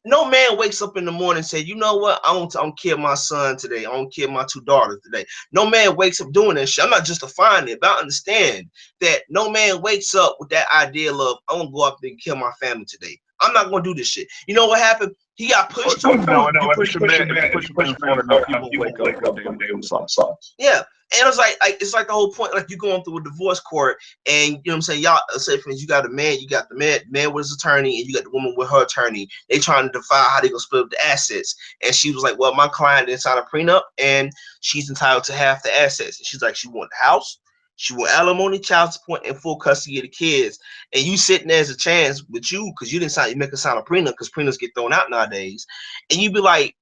No man wakes up in the morning and say, you know what, I'm gonna kill my son today. I'm gonna kill my two daughters today. No man wakes up doing that shit. I'm not justifying it, but I understand that no man wakes up with that idea of, I'm gonna go up there and kill my family today. I'm not gonna do this shit. You know what happened? He got pushed to it. No, you push a man far enough, he won't wake up one day with some sauce. Yeah. And it's like the whole point, like you're going through a divorce court, and you know what I'm saying, y'all say, for instance, you got the man with his attorney, and you got the woman with her attorney. They trying to define how they gonna split up the assets. And she was like, well, my client didn't sign a prenup, and she's entitled to half the assets. And she's like, she want the house, she want alimony, child support, and full custody of the kids. And you sitting there as a chance with you, because you make her sign a prenup, because prenups get thrown out nowadays. And you be like,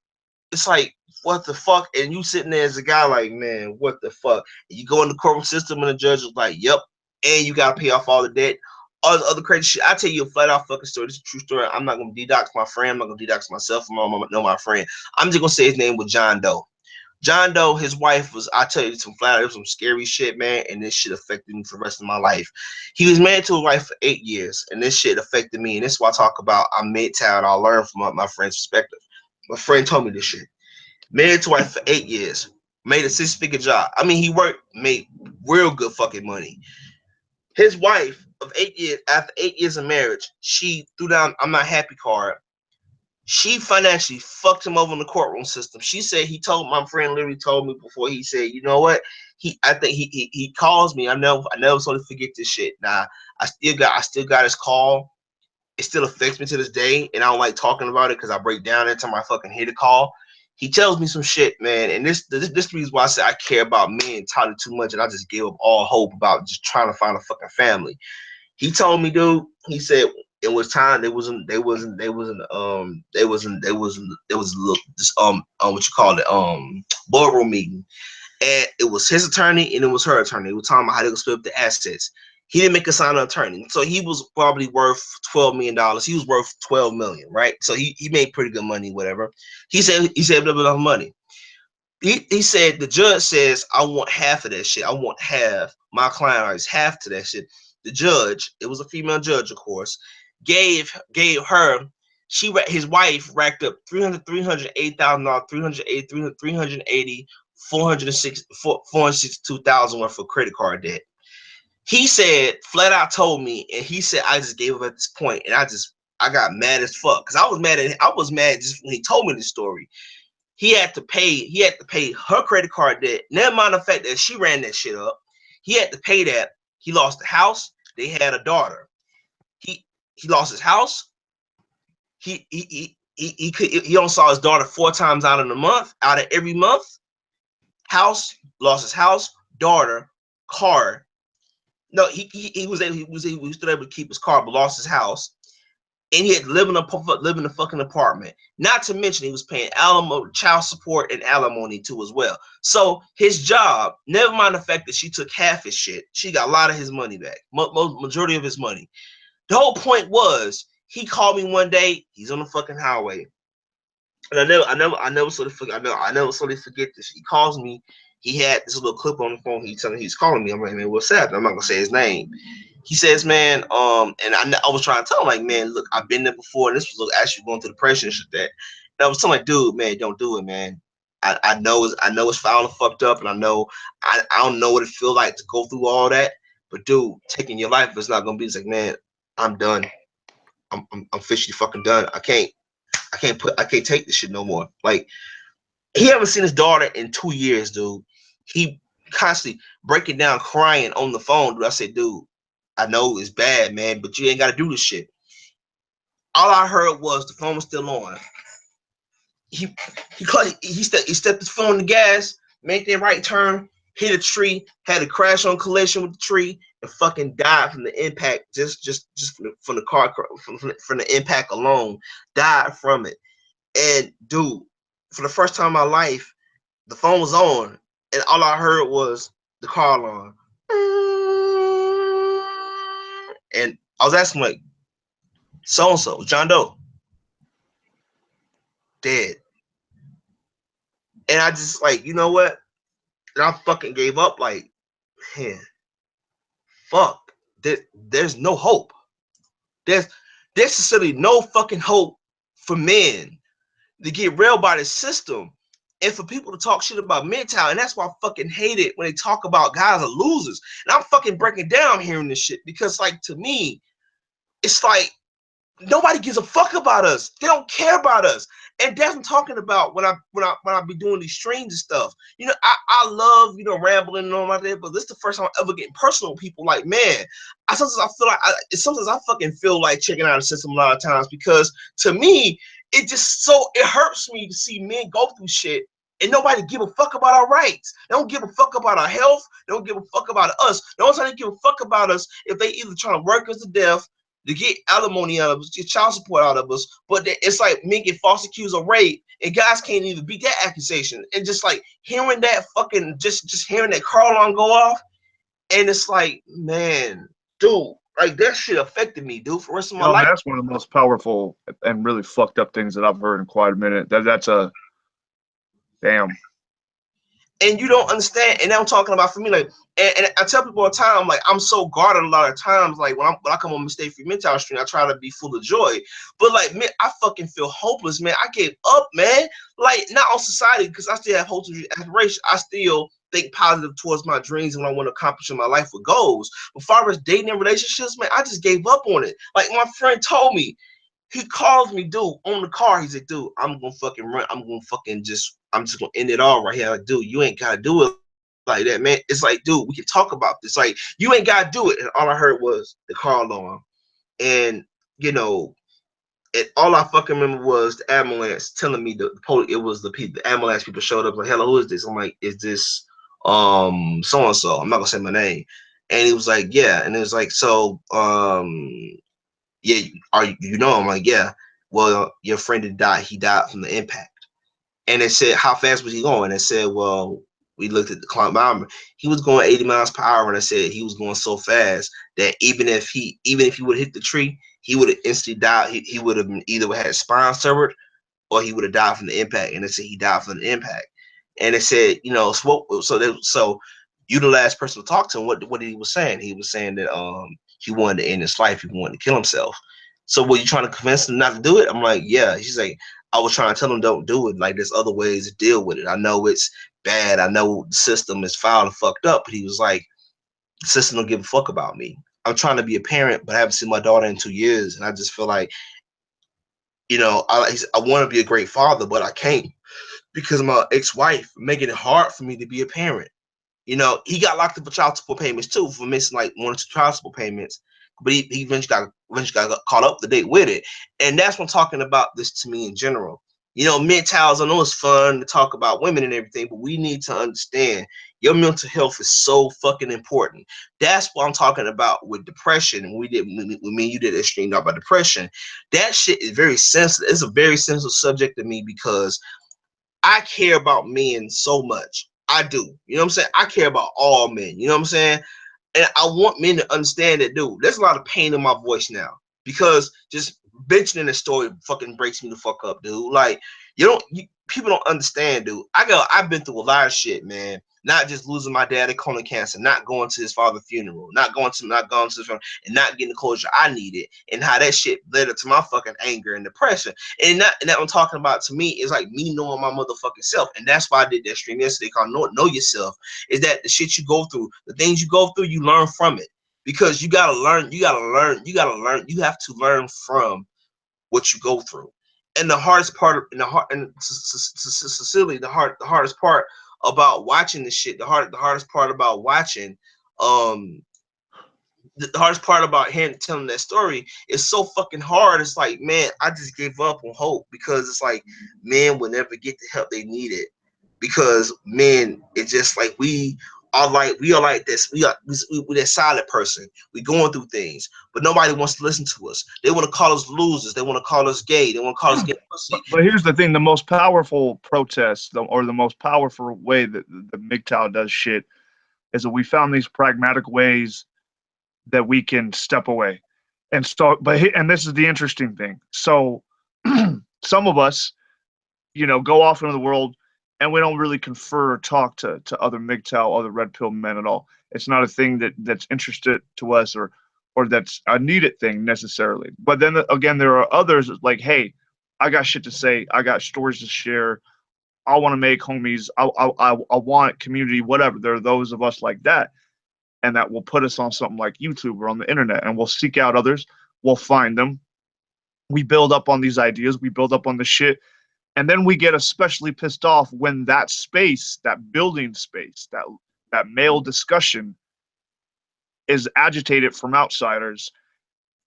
it's like, what the fuck? And you sitting there as a guy like, man, what the fuck? And you go in the court system, and the judge is like, yep, and you gotta pay off all the debt, all the other crazy shit. I tell you a flat out fucking story. This is a true story. I'm not gonna dedox my friend. I'm not gonna dedox myself. I'm gonna know my friend. I'm just gonna say his name was John Doe. John Doe, his wife was, I tell you some flat, it was some scary shit, man, and this shit affected me for the rest of my life. He was married to his wife for 8 years, and this shit affected me, and this is why I talk about I'm MGTOW, I learned from my friend's perspective. My friend told me this shit. Married to wife for 8 years, made a 6-figure job. I mean, he worked, made real good fucking money. His wife of 8 years, after 8 years of marriage, she threw down I'm not happy card. She financially fucked him over in the courtroom system. She said he told my friend literally told me before, he said, you know what? I think he calls me. I never sort of forget this shit. Now I still got his call. It still affects me to this day, and I don't like talking about it because I break down every time I fucking hear the call. He tells me some shit, man, and this reason why I say I care about men entirely too much, and I just gave up all hope about just trying to find a fucking family. He told me, dude. He said it was time. There was a little this what you call it boardroom meeting, and it was his attorney and it was her attorney. We were talking about how they would split up the assets. He didn't make a sign an attorney, so he was probably worth $12 million. He was worth 12 million, right? So he made pretty good money, whatever. He said a little bit of money. He said the judge says I want half of that shit. I want half. My client always half to that shit. The judge, it was a female judge, of course, gave her. His wife racked up $380,000, 380, 462,000 worth of credit card debt. He said, flat out told me, and he said I just gave up at this point, and I got mad as fuck because I was mad just when he told me this story. He had to pay her credit card debt. Never mind the fact that she ran that shit up. He had to pay that. He lost the house. They had a daughter. He lost his house. He only saw his daughter 4 times out of every month. House, lost his house, daughter, car. No, he was still able to keep his car, but lost his house. And he had to live in a fucking apartment. Not to mention he was paying child support and alimony too as well. So his job, never mind the fact that she took half his shit, she got a lot of his money back, majority of his money. The whole point was he called me one day. He's on the fucking highway, and I never sort of forget this. He calls me. He had this little clip on the phone. He's calling me. I'm like, man, what's up? I'm not gonna say his name. He says, man, and I was trying to tell him, like, man, look, I've been there before, and this was actually going through depression and shit like that. And I was telling, like, dude, man, don't do it, man. I know it's foul and fucked up, and I don't know what it feels like to go through all that. But dude, taking your life is not gonna be. It's like, man, I'm done. I'm officially fucking done. I can't take this shit no more. Like, he haven't seen his daughter in 2 years, dude. He constantly breaking down, crying on the phone. Dude, I said, dude, I know it's bad, man, but you ain't got to do this shit. All I heard was the phone was still on. He stepped his foot on the gas, made that right turn, hit a tree, had a crash on collision with the tree, and fucking died from the impact. Just from the car, from the impact alone, died from it. And dude, for the first time in my life, the phone was on, and all I heard was the car alarm. And I was asking, like, so and so, John Doe, dead. And I just, like, you know what? And I fucking gave up. Like, man, fuck. There's no hope. There's necessarily no fucking hope for men to get railed by the system, and for people to talk shit about MGTOW. And that's why I fucking hate it when they talk about guys are losers. And I'm fucking breaking down hearing this shit because, like, to me, it's like nobody gives a fuck about us. They don't care about us. And that's what I'm talking about when I be doing these streams and stuff. You know, I love, you know, rambling and all like that, but this is the first time I'm ever getting personal with people. Like, man, sometimes I fucking feel like checking out the system a lot of times because to me, it hurts me to see men go through shit and nobody give a fuck about our rights. They don't give a fuck about our health. They don't give a fuck about us. The only time they give a fuck about us if they either trying to work us to death, to get alimony out of us, get child support out of us, but it's like men get false accused of rape, and guys can't even beat that accusation. And just like hearing that fucking, just hearing that car alarm go off, and it's like, man, dude, like that shit affected me, dude, for the rest of my life. That's one of the most powerful and really fucked up things that I've heard in quite a minute. That's a damn. And you don't understand. And I'm talking about for me, like, and I tell people all the time, like, I'm so guarded a lot of times. Like when I come on Mistake Free Mental Stream, I try to be full of joy. But like, man, I fucking feel hopeless, man. I gave up, man. Like, not on society, because I still have hopes and aspirations. I still think positive towards my dreams and what I want to accomplish in my life with goals. But as far as dating and relationships, man, I just gave up on it. Like my friend told me, he calls me, dude, on the car. He's like, dude, I'm gonna fucking run. I'm just gonna end it all right here. Like, dude, you ain't gotta do it like that, man. It's like, dude, we can talk about this. Like, you ain't gotta do it. And all I heard was the car alarm. And, you know, all I fucking remember was the ambulance telling me it was the ambulance people showed up like, hello, who is this? I'm like, is this so and so? I'm not gonna say my name. And he was like, yeah. And it was like, so yeah, you know? I'm like, yeah. Well, your friend had died. He died from the impact. And it said, how fast was he going? And it said, well, we looked at the climb. He was going 80 miles per hour. And I said he was going so fast that even if he would have hit the tree, he would have instantly died. He would have either had spine severed or he would have died from the impact. And it said he died from the impact. And it said, you know, so you the last person to talk to him. What he was saying? He was saying that he wanted to end his life. He wanted to kill himself. So were you trying to convince him not to do it? I'm like, yeah. She's like, I was trying to tell him don't do it. Like there's other ways to deal with it. I know it's bad. I know the system is foul and fucked up. But he was like, the system don't give a fuck about me. I'm trying to be a parent, but I haven't seen my daughter in 2 years, and I just feel like, you know, I want to be a great father, but I can't because my ex-wife making it hard for me to be a parent. You know, he got locked up for child support payments too for missing like 1 or 2 child support payments, but he eventually got caught up the date with it. And that's what I'm talking about this to me in general. You know, MGTOWs, I know it's fun to talk about women and everything, but we need to understand your mental health is so fucking important. That's what I'm talking about with depression. When me and you did a stream about depression, that shit is very sensitive. It's a very sensitive subject to me because I care about men so much. I do. You know what I'm saying? I care about all men. You know what I'm saying? And I want men to understand that, dude, there's a lot of pain in my voice now because just mentioning the story fucking breaks me the fuck up, dude. Like, people don't understand, dude. I've been through a lot of shit, man. Not just losing my dad to colon cancer, not going to his father's funeral, not going to his funeral, and not getting the closure I needed, and how that shit led up to my fucking anger and depression. And that I'm talking about to me is like me knowing my motherfucking self, and that's why I did that stream yesterday called Know Yourself. Is that the shit you go through, the things you go through, you learn from it because you gotta learn, you have to learn from what you go through. And the hardest part, Cecily, the hardest part about watching this shit, the hardest part about watching, the hardest part about him telling that story is so fucking hard. It's like, man, I just gave up on hope because it's like men will never get the help they needed because men, it's just like we are like this. We that silent person. We going through things, but nobody wants to listen to us. They want to call us losers. They want to call us gay. They want to call us gay pussy. But here's the thing: the most powerful protest, or the most powerful way that the MGTOW does shit, is that we found these pragmatic ways that we can step away. And so, and this is the interesting thing. So, some of us, you know, go off into the world, and we don't really confer or talk to other MGTOW, other red pill men at all. It's not a thing that's interested to us, or that's a needed thing necessarily. But then again, there are others like, hey, I got shit to say. I got stories to share. I want to make homies. I want community, whatever. There are those of us like that, and that will put us on something like YouTube or on the internet, and we'll seek out others. We'll find them. We build up on these ideas. We build up on the shit. And then we get especially pissed off when that space, that building space, that male discussion is agitated from outsiders.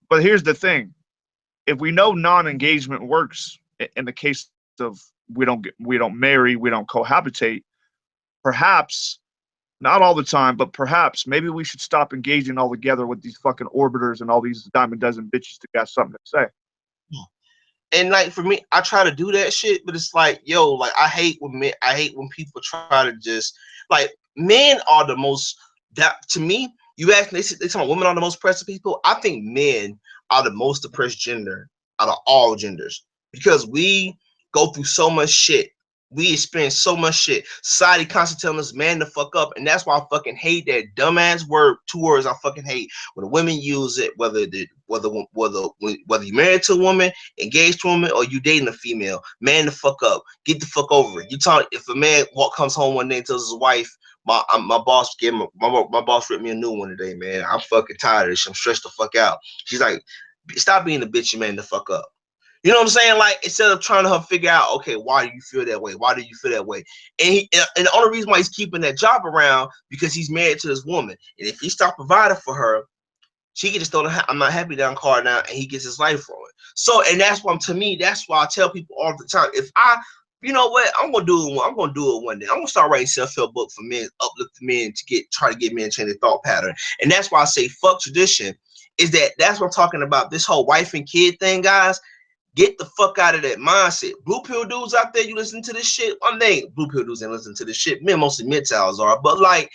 But here's the thing. If we know non-engagement works in the case of we don't marry, we don't cohabitate, perhaps, not all the time, but perhaps maybe we should stop engaging altogether with these fucking orbiters and all these dime a dozen bitches that got something to say. And like for me, I try to do that shit, but it's like, yo, like I hate when people try to just like men are the most that to me. You ask they talk about women are the most oppressive people. I think men are the most oppressed gender out of all genders because we go through so much shit We experience so much shit. Society constantly telling us man the fuck up, and that's why I fucking hate that dumbass word. Two words I fucking hate when the women use it, whether you married to a woman, engaged to a woman, or you dating a female. Man the fuck up. Get the fuck over it. You talk if a man comes home one day and tells his wife, my boss gave him my boss ripped me a new one today, man. I'm fucking tired of this. I'm stressed the fuck out. She's like, stop being a bitch and man the fuck up. You know what I'm saying? Like, instead of trying to figure out, okay, why do you feel that way? Why do you feel that way? And the only reason why he's keeping that job around because he's married to this woman. And if he stop providing for her, she can just throw the I'm not happy down card now, and he gets his life from it. So, and that's why to me, that's why I tell people all the time, if I, you know what, I'm gonna do it one day. I'm gonna start writing self-help book for men, uplift men to try to get men to change their thought pattern. And that's why I say fuck tradition. That's what I'm talking about. This whole wife and kid thing, guys. Get the fuck out of that mindset. Blue pill dudes out there, you listen to this shit. One day, blue pill dudes ain't listen to this shit. Men, mostly MGTOWs are, but like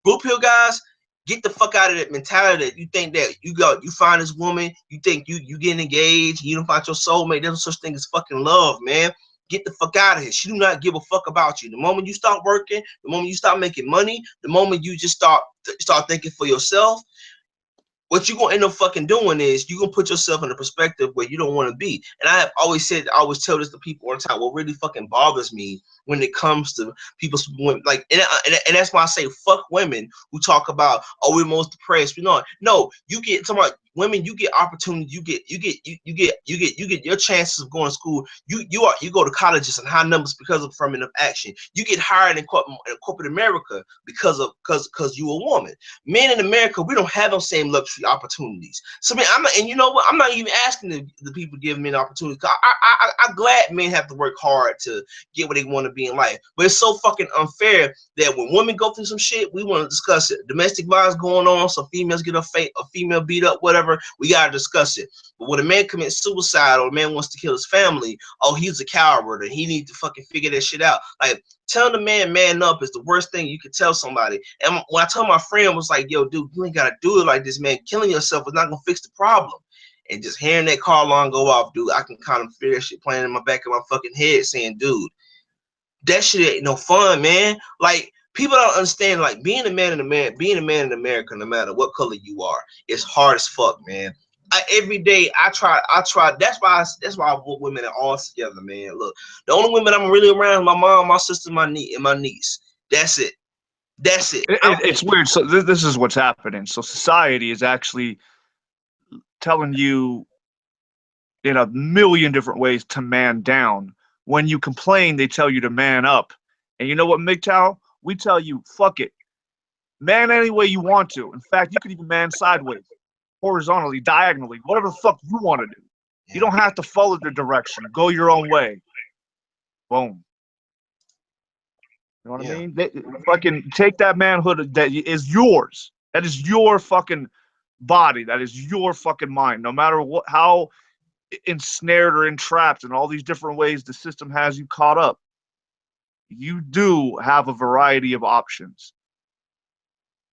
blue pill guys, get the fuck out of that mentality that you think that you find this woman, you think you getting engaged, you don't find your soulmate. There's no such thing as fucking love, man. Get the fuck out of here. She do not give a fuck about you. The moment you start working, the moment you start making money, the moment you just start thinking for yourself, what you're gonna end up fucking doing is you're gonna put yourself in a perspective where you don't want to be. And I have always said, I always tell this to people all the time. What really fucking bothers me when it comes to people like, and that's why I say fuck women who talk about, oh, we're most depressed. No, you get talking about women. You get opportunity. You get your chances of going to school. You go to colleges and high numbers because of affirmative action. You get hired in corporate America because you a woman. Men in America, we don't have those same luxury opportunities. So man, and you know what? I'm not even asking the people to give men opportunities. I'm glad men have to work hard to get where they want to be in life. But it's so fucking unfair that when women go through some shit, we want to discuss it. Domestic violence going on, some females get a female beat up, whatever. We gotta discuss it. But when a man commits suicide or a man wants to kill his family, oh, he's a coward and he needs to fucking figure that shit out. Like, telling the man up is the worst thing you could tell somebody. And when I told my friend, was like, yo, dude, you ain't gotta do it like this, man. Killing yourself is not gonna fix the problem. And just hearing that car alarm go off, dude, I can kind of feel that shit playing in my back of my fucking head saying, dude, that shit ain't no fun, man. Like, people don't understand, like, being a man in America, no matter what color you are, it's hard as fuck, man. Every day I try. That's why I put women all together, man. Look, the only women I'm really around is my mom, my sister, my niece. That's it. It's weird. So this is what's happening. So society is actually telling you in a million different ways to man down. When you complain, they tell you to man up. And you know what, MGTOW? We tell you, fuck it. Man any way you want to. In fact, you could even man sideways, horizontally, diagonally, whatever the fuck you want to do. You don't have to follow the direction. Go your own way. Boom. You know what I mean? Fucking take that manhood that is yours. That is your fucking body. That is your fucking mind. No matter what, how ensnared or entrapped in all these different ways the system has you caught up, you do have a variety of options.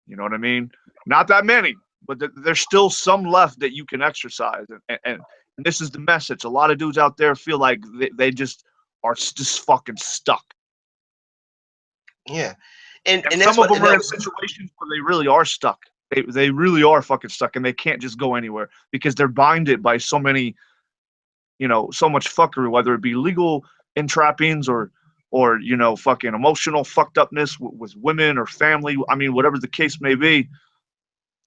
You know what I mean? Not that many, but there's still some left that you can exercise. And this is the message. A lot of dudes out there feel like they just are just fucking stuck. Yeah. And some of them are in situations where they really are stuck. They really are fucking stuck, and they can't just go anywhere because they're binded by so many, so much fuckery, whether it be legal entrappings or fucking emotional fucked upness with women or family. I mean, whatever the case may be.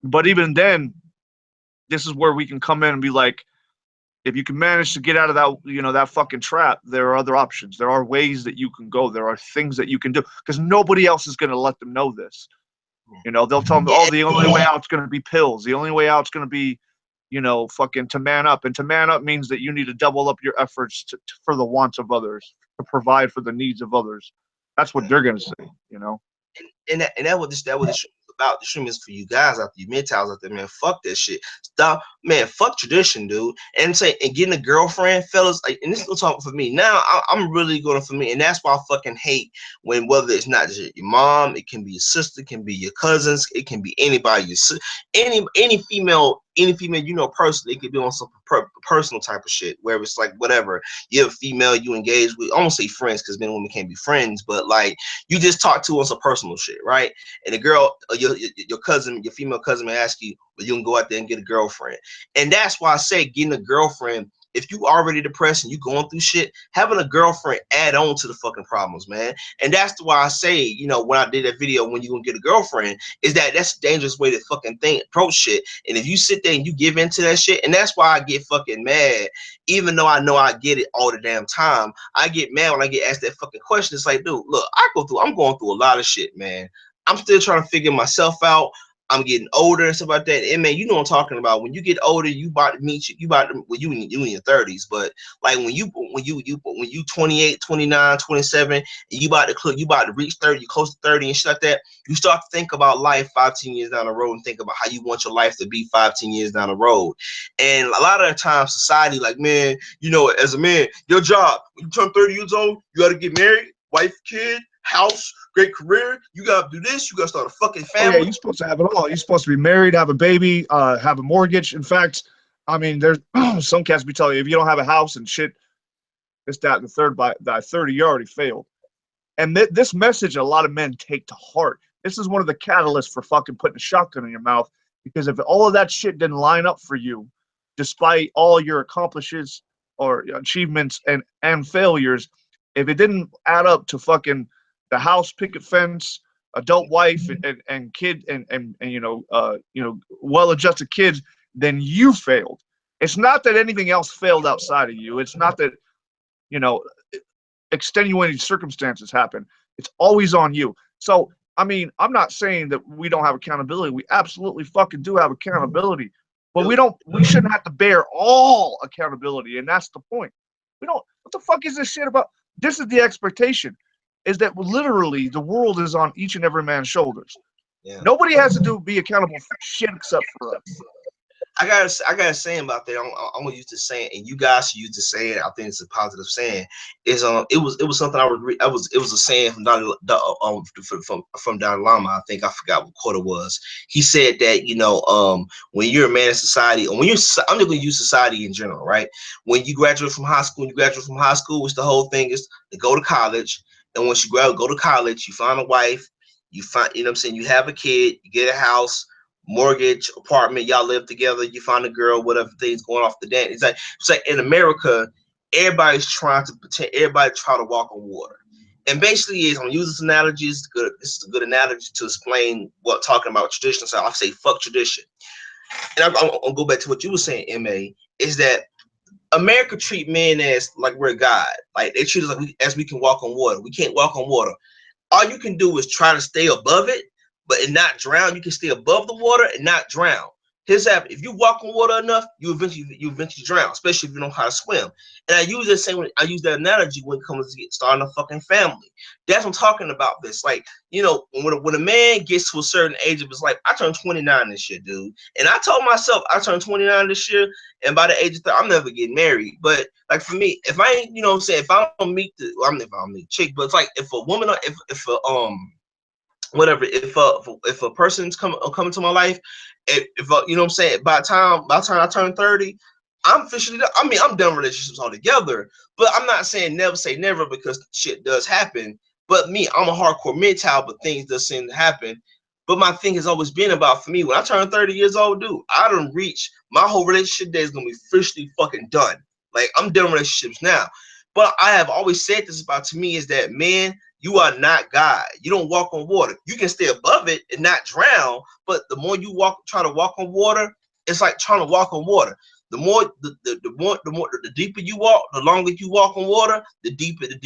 But even then, this is where we can come in and be like, if you can manage to get out of that, that fucking trap, there are other options. There are ways that you can go. There are things that you can do because nobody else is going to let them know this. They'll tell them, oh, the only way out is going to be pills. The only way out is going to be, fucking to man up. And to man up means that you need to double up your efforts for the wants of others, to provide for the needs of others. That's what they're going to say, And that's what this show is about. The stream is for you guys out there, you MGTOWs out there, man. Fuck that shit. Stop, man, fuck tradition, dude. And getting a girlfriend, fellas, like, and this is talking for me. Now I'm really going for me, and that's why I fucking hate when, whether it's not just your mom, it can be your sister, it can be your cousins, it can be anybody, any female, you know, personally, it could be on some personal type of shit, where it's like whatever, you have a female you engage with, I won't say friends because men and women can't be friends, but like you just talk to on some personal shit, right? And the girl, your cousin, your female cousin may ask you, well, you can go out there and get a girlfriend. And that's why I say getting a girlfriend, if you already depressed and you going through shit, having a girlfriend add on to the fucking problems, man. And that's why I say, you know, when I did that video, when you gonna get a girlfriend, is that's a dangerous way to fucking approach shit. And if you sit there and you give into that shit, and that's why I get fucking mad, even though I know I get it all the damn time, I get mad when I get asked that fucking question. It's like, dude, look, I'm going through a lot of shit, man. I'm still trying to figure myself out. I'm getting older and stuff like that. And man, you know what I'm talking about. When you get older, you about to meet you about to, well, you in your 30s, but like when you 28, 29, 27, and you about to reach 30, you close to 30 and shit like that, you start to think about life 5-10 years down the road and think about how you want your life to be 5-10 years down the road. And a lot of the time society, like, man, you know, as a man, your job, when you turn 30 years old, you gotta get married, wife, kid, house, great career, you gotta do this, you gotta start a fucking family. Oh yeah, you're supposed to have it all. You're supposed to be married, have a baby, have a mortgage. In fact, I mean, there's some cats be telling you, if you don't have a house and shit, this, that, and the third, by 30, you already failed. And this message a lot of men take to heart. This is one of the catalysts for fucking putting a shotgun in your mouth, because if all of that shit didn't line up for you, despite all your accomplishments or achievements and failures, if it didn't add up to fucking the house, picket fence, adult wife, and kid, and well-adjusted kids, then you failed. It's not that anything else failed outside of you. It's not that, you know, extenuating circumstances happen. It's always on you. So, I mean, I'm not saying that we don't have accountability. We absolutely fucking do have accountability. But we shouldn't have to bear all accountability, and that's the point. We don't, what the fuck is this shit about? This is the expectation, is that literally the world is on each and every man's shoulders. Yeah. Nobody has to be accountable for shit except for us. I got a saying about that. I'm gonna use this saying, and you guys should use the saying. I think it's a positive saying. It was something it was a saying from Dalai Lama. I think I forgot what quote it was. He said that, you know, when you're a man in society, or I'm just gonna use society in general, right? When you graduate from high school, which the whole thing is to go to college, and once you go to college, you find a wife, you find, you know what I'm saying, you have a kid, you get a house, mortgage, apartment, y'all live together, you find a girl, whatever things going off the dance. It's like in America, everybody's trying to pretend, everybody try to walk on water. And basically, I'm gonna use this analogy. This is a good analogy to explain what talking about tradition. So I say fuck tradition. And I'm gonna go back to what you were saying, MA, is that America treat men as like we're God. Like they treat us like we can walk on water. We can't walk on water. All you can do is try to stay above it, but not drown. You can stay above the water and not drown. Here's that: if you walk on water enough, you eventually drown, especially if you know how to swim. And I use that analogy when it comes to starting a fucking family. That's what I'm talking about. This, like, you know, when a man gets to a certain age of his life, I turned 29 this year, dude, and I told myself I turned 29 this year, and by the age of 30, I'm never getting married. But like for me, if I ain't, you know what I'm saying, if I don't meet if I don't meet a chick, but it's like if a woman, if whatever, if a person's coming to my life, if you know what I'm saying, by the time I turn 30, I'm officially done. I mean, I'm done with relationships altogether, but I'm not saying never say never, because shit does happen. But me, I'm a hardcore MGTOW, but things does seem to happen. But my thing has always been about, for me, when I turn 30 years old, dude, I done reach my whole relationship day is gonna be officially fucking done. Like, I'm done with relationships now. But I have always said this about, to me, is that, man, you are not God. You don't walk on water. You can stay above it and not drown, but the more you try to walk on water, it's like trying to walk on water. The deeper you walk, the longer you walk on water, the deeper the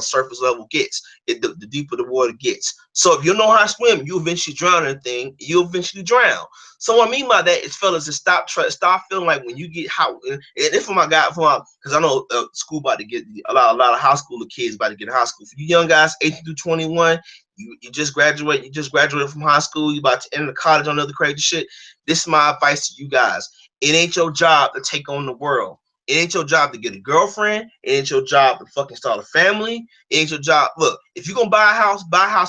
surface level gets. The deeper the water gets. So if you know how to swim, you eventually drown in a thing. You eventually drown. So what I mean by that is, fellas, to stop feeling like when you get hot. And if for my guy, because I know school about to get a lot of high schooler kids about to get in high school. For you young guys, 18 through 21, You just graduate. You just graduated from high school. You about to enter college on other crazy shit. This is my advice to you guys. It ain't your job to take on the world. It ain't your job to get a girlfriend. It ain't your job to fucking start a family. It ain't your job. Look, if you're gonna buy a house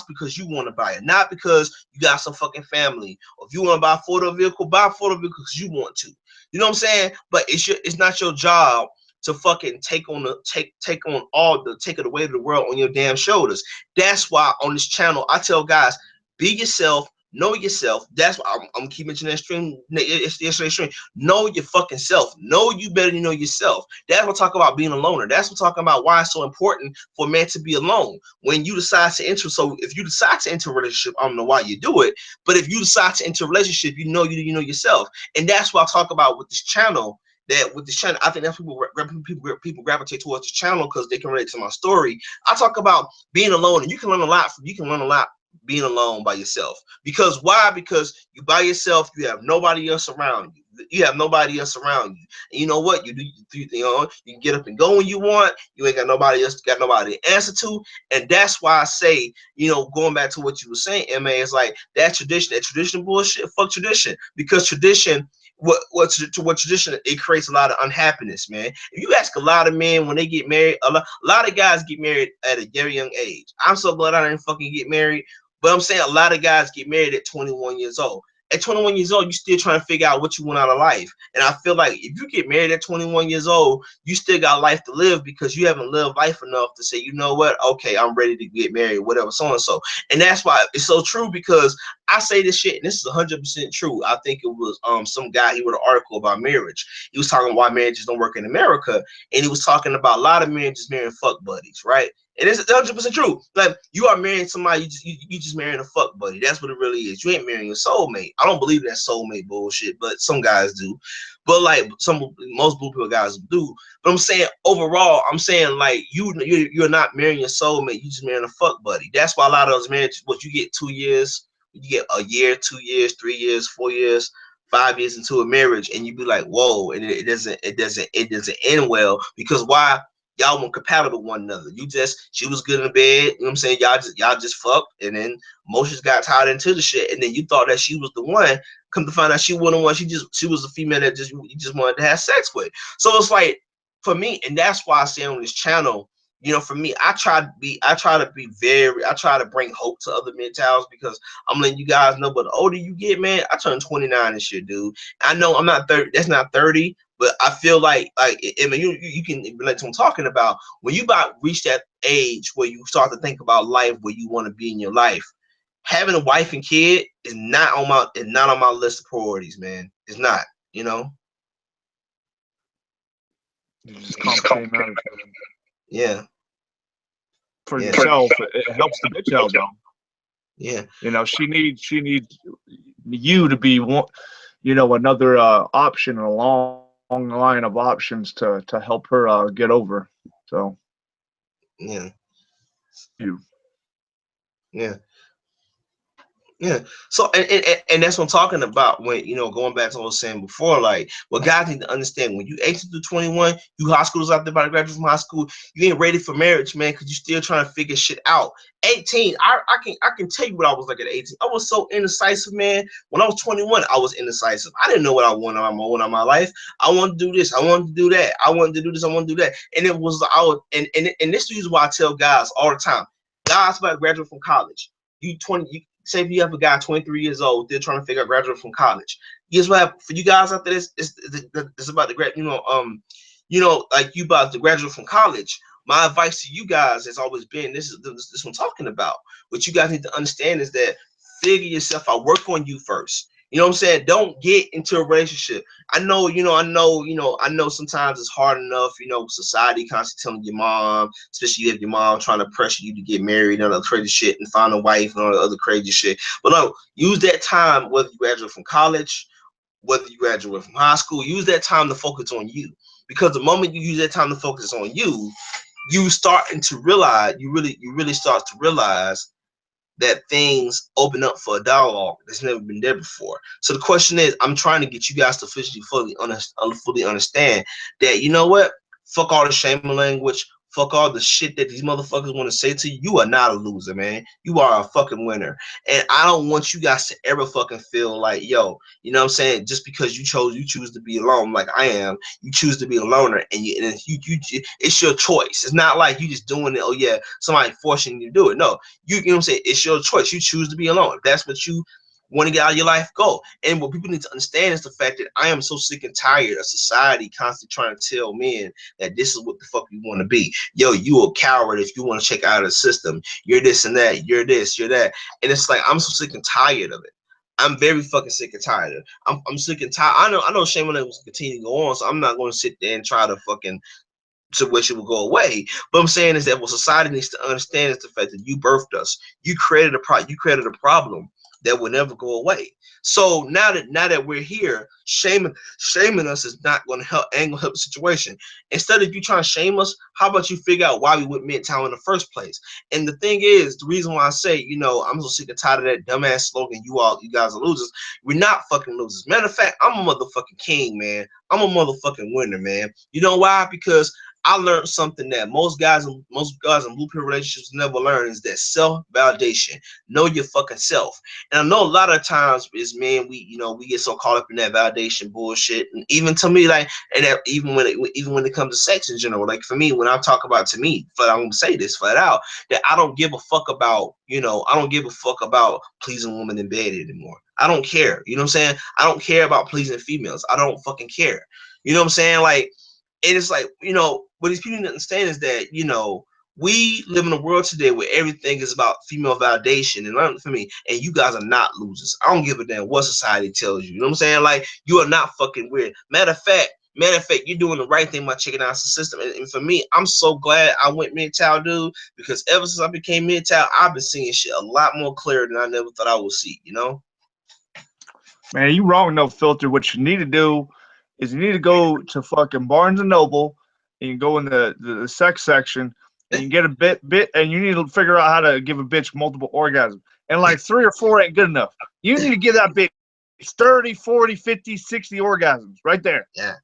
because you want to buy it, not because you got some fucking family. Or if you want to buy a four-door vehicle, buy a four-door vehicle because you want to. You know what I'm saying? But it's not your job to fucking take on the weight of the world on your damn shoulders. That's why on this channel I tell guys, be yourself, know yourself. That's why I'm keep mentioning that stream. It's the stream. Know your fucking self. Know you better than you know yourself. That's what I talk about being a loner. That's what I'm talking about why it's so important for a man to be alone. When you decide to enter, so if you decide to enter a relationship, I don't know why you do it, but if you decide to enter a relationship, you know yourself. And that's what I talk about with this channel. That with this channel, I think that's people gravitate towards this channel because they can relate to my story. I talk about being alone, and you can learn a lot being alone by yourself. Because why? Because you by yourself, you have nobody else around you. You have nobody else around you. And you know what? You can get up and go when you want. You ain't got nobody else, got nobody to answer to. And that's why I say, going back to what you were saying, MA, is like that tradition bullshit, fuck tradition. Because tradition, what tradition, it creates a lot of unhappiness, man. If you ask a lot of men when they get married, a lot of guys get married at a very young age. I'm so glad I didn't fucking get married. But I'm saying a lot of guys get married at 21 years old. At 21 years old, you still trying to figure out what you want out of life. And I feel like if you get married at 21 years old, you still got life to live because you haven't lived life enough to say, you know what, okay, I'm ready to get married, whatever, so and so. And that's why it's so true, because I say this shit, and this is 100% true. I think it was some guy, he wrote an article about marriage. He was talking why marriages don't work in America, and he was talking about a lot of marriages marrying fuck buddies, right? And it's 100% true. Like, you are marrying somebody, you just marrying a fuck buddy. That's what it really is. You ain't marrying a soulmate. I don't believe in that soulmate bullshit, but some guys do. But like most blue pill guys do. But I'm saying overall, I'm saying like you're not marrying a soulmate. You just marrying a fuck buddy. That's why a lot of those marriages, what you get 2 years, you get a year, 2 years, 3 years, 4 years, 5 years into a marriage, and you be like, whoa, and it doesn't end well. Because why? Y'all weren't compatible with one another. She was good in the bed, you know what I'm saying? Y'all just fucked, and then emotions got tied into the shit, and then you thought that she was the one. Come to find out she wasn't one. She was a female that you just wanted to have sex with. So it's like, for me, and that's why I say on this channel, for me, I try to bring hope to other MGTOWs, because I'm letting you guys know. But the older you get, man, I turned 29 and shit, dude. I know I'm not 30. That's not 30. But I feel like I mean, you can relate to what I'm talking about. When you about reach that age where you start to think about life, where you want to be in your life, having a wife and kid is not on my list of priorities, man. It's not, Just complicate matters. Yeah. For yourself, it helps the bitch out, though. Yeah. She needs you to be one, another option in a long line of options to help her get over. So yeah. Yeah. So and that's what I'm talking about when going back to what I was saying before, like what guys need to understand, when you 18 to 21, you high schoolers out there about to graduate from high school, you ain't ready for marriage, man, because you still trying to figure shit out. 18, I can tell you what I was like at 18. I was so indecisive, man. When I was 21, I was indecisive. I didn't know what I wanted on my life. I wanted to do this, I wanted to do that, I wanted to do this, I wanted to do that. And it was and this is why I tell guys all the time, guys about to graduate from college. Say if you have a guy 23 years old, they're trying to figure out graduate from college. Guess what? For you guys out there, it's about to grad, like you about to graduate from college. My advice to you guys has always been, this what I'm talking about. What you guys need to understand is that figure yourself out, work on you first. You know what I'm saying? Don't get into a relationship. I know sometimes it's hard enough, society constantly telling your mom, especially if your mom trying to pressure you to get married and all that crazy shit and find a wife and all the other crazy shit. But no, use that time, whether you graduate from college, whether you graduate from high school, use that time to focus on you. Because the moment you use that time to focus on you, you starting to realize, you really start to realize that things open up for a dialogue that's never been there before. So the question is, I'm trying to get you guys to fully understand that, fuck all the shame language, fuck all the shit that these motherfuckers want to say to you. You are not a loser, man. You are a fucking winner. And I don't want you guys to ever fucking feel like, yo, you know what I'm saying? Just because you choose to be alone, like I am, you choose to be a loner, and it's your choice. It's not like you just doing it. Oh yeah, somebody forcing you to do it. No, you know what I'm saying? It's your choice. You choose to be alone. If that's what you want to get out of your life, go. And what people need to understand is the fact that I am so sick and tired of society constantly trying to tell men that this is what the fuck you want to be. Yo, you a coward if you want to check out of the system. You're this and that. You're this. You're that. And it's like I'm so sick and tired of it. I'm very fucking sick and tired of it. I'm sick and tired. I know shame on it will continue to go on, so I'm not going to sit there and try to fucking to wish it would go away. But I'm saying is that what society needs to understand is the fact that you birthed us. You created a problem that will never go away. So now that we're here, shaming us is not going to help the situation. Instead of you trying to shame us, how about you figure out why we went MGTOW in the first place? And the thing is, the reason why I say, you know, I'm so sick and tired of that dumbass slogan, you guys are losers. We're not fucking losers. Matter of fact, I'm a motherfucking king, man. I'm a motherfucking winner, man. You know why? Because I learned something that most guys in blue pill relationships never learn is that self-validation. Know your fucking self. And I know a lot of times as men, we get so caught up in that validation bullshit. And even to me, like, and that even when it comes to sex in general, like for me, when I talk about to me, but I'm gonna say this flat out, that I don't give a fuck about, I don't give a fuck about pleasing women in bed anymore. I don't care. You know what I'm saying? I don't care about pleasing females. I don't fucking care. You know what I'm saying? Like, and it's like, what these people need to understand is that, we live in a world today where everything is about female validation and learning for me, and you guys are not losers. I don't give a damn what society tells you. You know what I'm saying? Like, you are not fucking weird. Matter of fact, you're doing the right thing by checking out the system. And for me, I'm so glad I went MGTOW, dude, because ever since I became MGTOW, I've been seeing shit a lot more clear than I never thought I would see, Man, you wrong, no filter. What you need to do is you need to go to fucking Barnes and Noble and you go in the sex section and you get a bit and you need to figure out how to give a bitch multiple orgasms. And like 3 or 4 ain't good enough. You need to give that bitch 30, 40, 50, 60 orgasms right there. Yeah.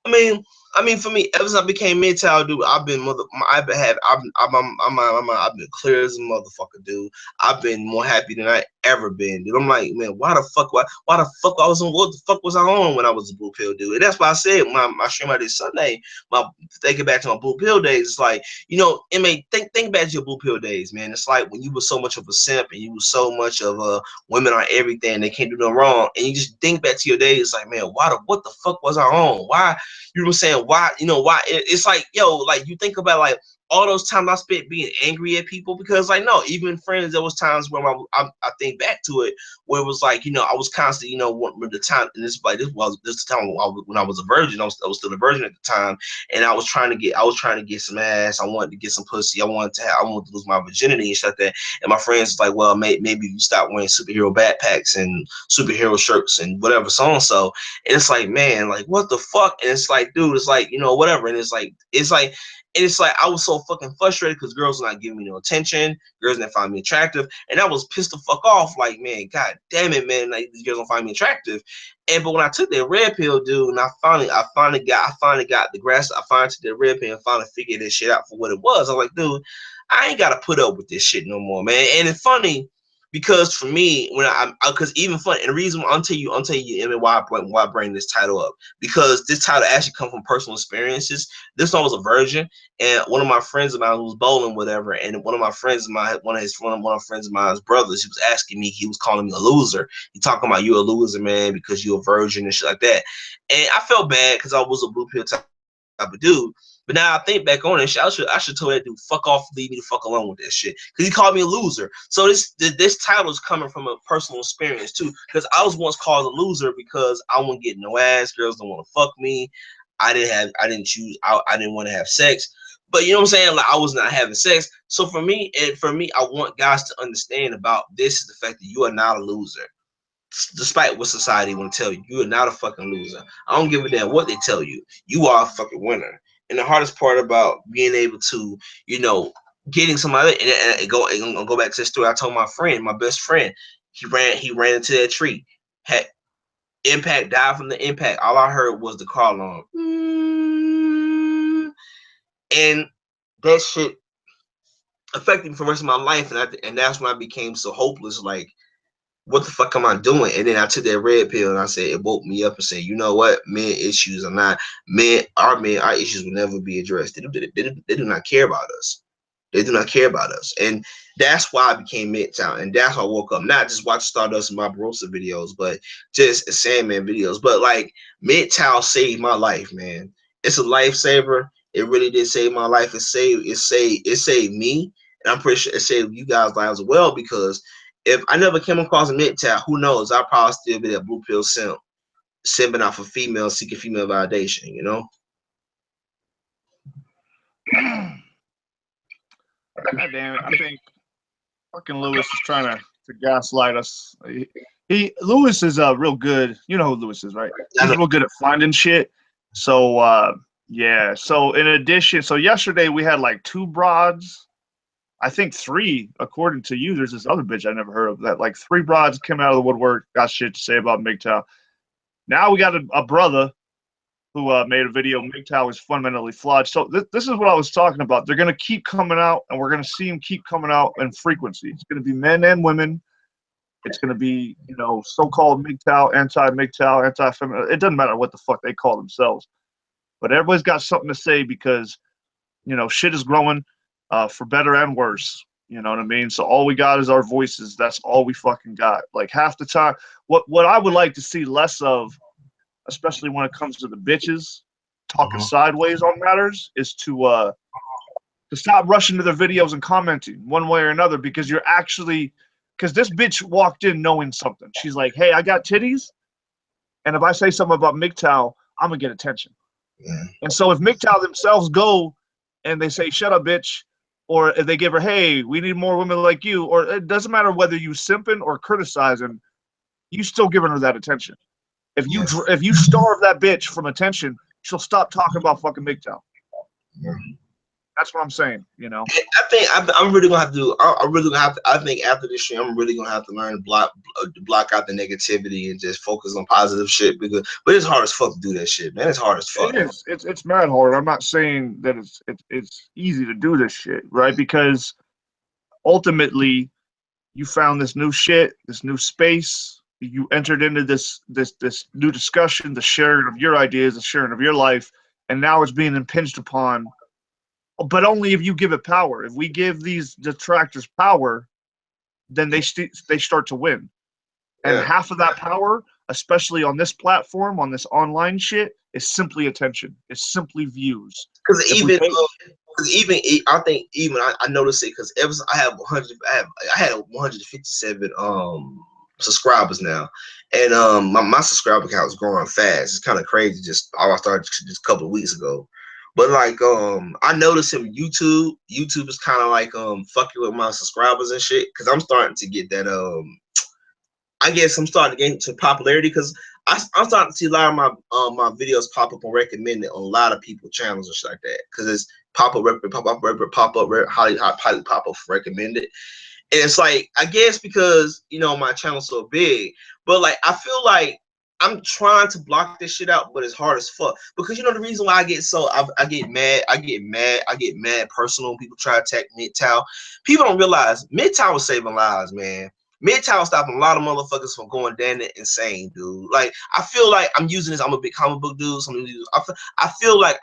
I mean, for me, ever since I became MGTOW, dude, I've been clear as a motherfucker, dude. I've been more happy than I ever been, dude. I'm like, man, why the fuck what the fuck was I on when I was a blue pill, dude? And that's why I said my stream I did Sunday, thinking back to my blue pill days, it's like, think back to your blue pill days, man. It's like when you were so much of a simp and you were so much of a women on everything, they can't do no wrong, and you just think back to your days, like, man, what the fuck was I on? Why? You know what I'm saying? Why? Why? It's like, yo, like you think about like all those times I spent being angry at people, because like, no, even friends, there was times where I think back to it where it was like, I was constantly, with the time, and this time when I was a virgin, I was still a virgin at the time, and I was trying to get some ass, I wanted to get some pussy, I wanted to lose my virginity and shit like that, and my friends was like, well, maybe you stop wearing superhero backpacks and superhero shirts and whatever, so and so, and it's like, man, like what the fuck, and it's like, dude, it's like, whatever, and it's like I was so fucking frustrated because girls were not giving me no attention. Girls didn't find me attractive. And I was pissed the fuck off. Like, man, god damn it, man. Like, these girls don't find me attractive. But when I took that red pill, dude, and I finally got the grass. I finally took that red pill and finally figured this shit out for what it was. I was like, dude, I ain't gotta put up with this shit no more, man. And it's funny because for me, when because even fun, and the reason I'll tell you, I mean, why I bring this title up, because this title actually comes from personal experiences. This one was a virgin, and one of my friends of mine who was bowling, whatever, and one of my friends of mine, one of friends of mine's brothers, he was asking me, he was calling me a loser. He talking about, you a loser, man, because you're a virgin and shit like that. And I felt bad because I was a blue pill type of dude. But now I think back on it, I should tell that dude, fuck off, leave me the fuck alone with that shit, because he called me a loser. So this title is coming from a personal experience too, because I was once called a loser because I wouldn't get no ass, girls don't want to fuck me, I didn't want to have sex. But you know what I'm saying? Like, I was not having sex. So for me, I want guys to understand about this is the fact that you are not a loser. Despite what society want to tell you, you are not a fucking loser. I don't give a damn what they tell you. You are a fucking winner. And the hardest part about being able to, getting somebody, and go back to the story I told my friend, my best friend, he ran into that tree. Had, impact, died from the impact. All I heard was the car alarm. And I was like, dude, I ain't got to put up with this shit no more, man. And it's like, I was so fucking frustrated because girls were not giving me no attention. Girls didn't find me attractive. And but when I took that red pill, dude, and I finally got the grass. I finally got the grass. I finally got the grass and finally figured this shit out for what it was. I was like, dude, I ain't gotta put up with this shit no more, man. And the hardest part about being able to, getting somebody, and go back to the story I told my friend, my best friend, he ran into that tree. Impact died from the impact. All I heard was the car alarm. And that shit affected me for the rest of my life, and that's when I became so hopeless. Like, what the fuck am I doing? And then I took that red pill, and I said it woke me up and said, you know what, men issues are not our issues will never be addressed. They do not care about us. They do not care about us. And that's why I became MGTOW. And that's why I woke up, not just watch Stardust and Barbarossa videos, but just Sandman videos. But like, MGTOW saved my life, man. It's a lifesaver. It really did save my life. It saved me. And I'm pretty sure it saved you guys' lives as well, because if I never came across a MGTOW, who knows? I'd probably still be that blue pill simp, simping out for females, seeking female validation, you know? God damn it. I think fucking Lewis is trying to gaslight us. Lewis is real good. You know who Lewis is, right? He's real good at finding shit. So yeah. So in addition, so yesterday we had like 2 broads. I think 3, according to you. There's this other bitch I never heard of. That like 3 broads came out of the woodwork, got shit to say about MGTOW. Now we got a brother who made a video. MGTOW is fundamentally flawed. So this is what I was talking about. They're going to keep coming out, and we're going to see them keep coming out in frequency. It's going to be men and women. It's going to be, you know, so-called MGTOW, anti-MGTOW, anti-feminine. It doesn't matter what the fuck they call themselves. But everybody's got something to say because, you know, shit is growing for better and worse. You know what I mean? So all we got is our voices. That's all we fucking got. Like half the time, what I would like to see less of, especially when it comes to the bitches talking sideways on matters, is to stop rushing to their videos and commenting one way or another, because you're actually, because this bitch walked in knowing something. She's like, hey, I got titties, and if I say something about MGTOW, I'm gonna get attention. Yeah. And so if MGTOW themselves go and they say, shut up, bitch, or if they give her, hey, we need more women like you, or it doesn't matter whether you simping or criticizing, you still giving her that attention. If you starve that bitch from attention, she'll stop talking about fucking MGTOW. Yeah. That's what I'm saying, you know. I think I'm really gonna have to do. I'm really gonna have to. I think after this year, I'm really gonna have to learn to block out the negativity and just focus on positive shit. But it's hard as fuck to do that shit, man. It's hard as fuck. It is. It's mad hard. I'm not saying that it's easy to do this shit, right? Because ultimately, you found this new shit, this new space. You entered into this new discussion, the sharing of your ideas, the sharing of your life, and now it's being impinged upon. But only if you give it power. If we give these detractors power, then they start to win. And half of that power, especially on this platform, on this online shit, is simply attention. It's simply views. Because I noticed it because I had 157 subscribers now, and my subscriber count is growing fast. It's kind of crazy. I started just a couple of weeks ago. But like I noticed him YouTube is kind of like fucking with my subscribers and shit, because I'm starting to get that I guess I'm starting to get into popularity, because I'm starting to see a lot of my videos pop up and recommended on a lot of people's channels and shit like that, because it's pop up highly pop up recommended. And it's like, I guess because, you know, my channel's so big, but like I feel like I'm trying to block this shit out, but it's hard as fuck. Because, you know, the reason why I get mad personal when people try to attack MGTOW. People don't realize MGTOW is saving lives, man. MGTOW is stopping a lot of motherfuckers from going down there insane, dude. Like, I feel like I'm using this. I'm a big comic book dude. I feel like,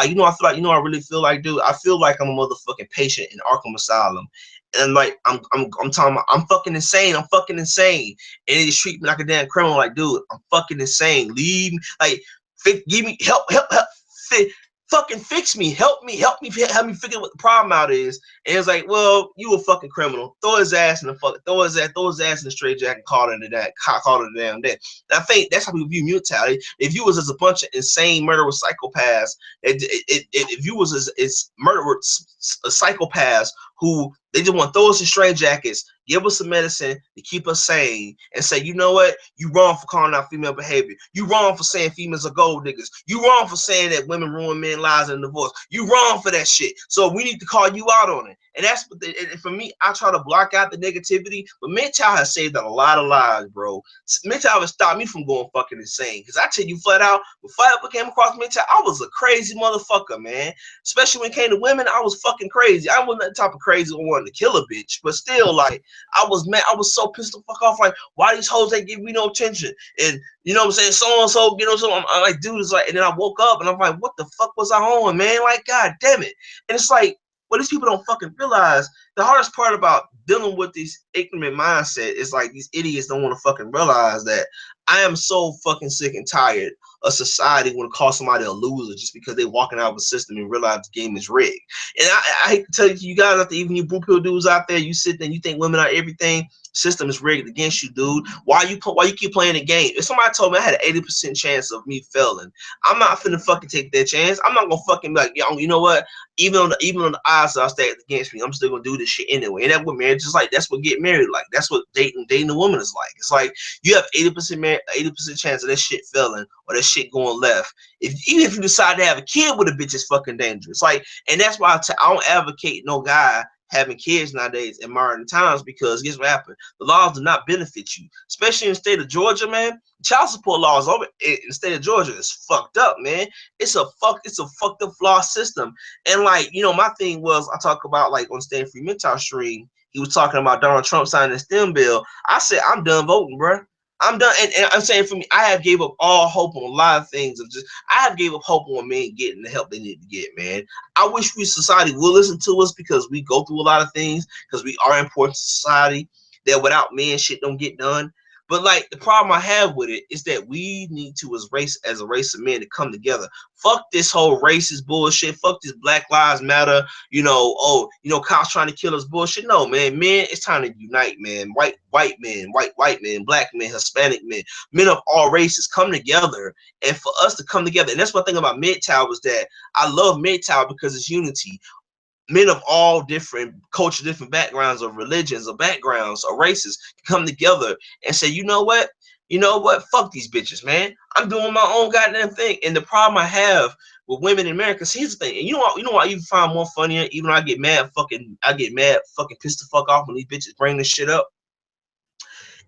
you know, I really feel like, dude, I feel like I'm a motherfucking patient in Arkham Asylum. And like I'm talking about, I'm fucking insane. And they just treat me like a damn criminal. Like, dude, I'm fucking insane. Leave me. Like, give me help. Fucking fix me. Help me figure what the problem out is. And it's like, well, you a fucking criminal. Throw his ass in the straight jacket. Call it a damn day. And I think that's how we view MGTOW. If you was as a bunch of insane murderous psychopaths, if you was as murderous psychopaths who they just want to throw us in straight jackets, give us some medicine to keep us sane, and say, you know what? You wrong for calling out female behavior. You wrong for saying females are gold diggers. You wrong for saying that women ruin men's lives in divorce. You wrong for that shit. So we need to call you out on it. And that's what and for me, I try to block out the negativity, but MGTOW has saved a lot of lives, bro. MGTOW has stopped me from going fucking insane. Because I tell you flat out, before I ever came across MGTOW, I was a crazy motherfucker, man. Especially when it came to women, I was fucking crazy. I wasn't that type of crazy who wanted to kill a bitch, but still, like, I was mad. I was so pissed the fuck off. Like, why these hoes ain't give me no attention? And you know what I'm saying? So and so, you know, so I'm like, dude, it's like, and then I woke up and I'm like, what the fuck was I on, man? Like, god damn it. And it's like, what these people don't fucking realize, the hardest part about dealing with these ignorant mindset is like these idiots don't want to fucking realize that I am so fucking sick and tired of society want to call somebody a loser just because they walking out of a system and realize the game is rigged. And I hate to tell you guys out there, even you blue pill dudes out there, you sit there and you think women are everything. System is rigged against you, dude. Why you keep playing the game? If somebody told me I had an 80% chance of me failing, I'm not finna fucking take that chance. I'm not gonna fucking be like, yo, you know what? Even on the odds are stacked against me, I'm still gonna do this shit anyway. And that's what marriage is like. That's what getting married like. That's what dating a woman is like. It's like you have 80% chance of that shit failing or that shit going left. Even if you decide to have a kid with a bitch, is fucking dangerous. Like, and that's why I don't advocate no guy having kids nowadays in modern times, because guess what happened? The laws do not benefit you, especially in the state of Georgia, man. Child support laws over in the state of Georgia is fucked up, man. It's a fucked up flawed system. And like, you know, my thing was, I talk about like on Stand Free MGTOW stream, he was talking about Donald Trump signing the STEM bill. I said, I'm done voting, bro. I'm done, and I'm saying for me, I have gave up all hope on a lot of things. I have gave up hope on men getting the help they need to get, man. I wish we society will listen to us because we go through a lot of things because we are important to society. That without men, shit don't get done. But like the problem I have with it is that we need to, as a race of men, to come together. Fuck this whole racist bullshit. Fuck this Black Lives Matter. You know, oh, you know, cops trying to kill us bullshit. No, man, it's time to unite, man. White men, white men, black men, Hispanic men of all races come together, and for us to come together. And that's one thing about MGTOW is that I love MGTOW because it's unity. Men of all different cultures, different backgrounds or religions or backgrounds or races come together and say, you know what? Fuck these bitches, man. I'm doing my own goddamn thing. And the problem I have with women in America, see, here's the thing. And you know what I even find more funnier, even though I get mad fucking pissed the fuck off when these bitches bring this shit up,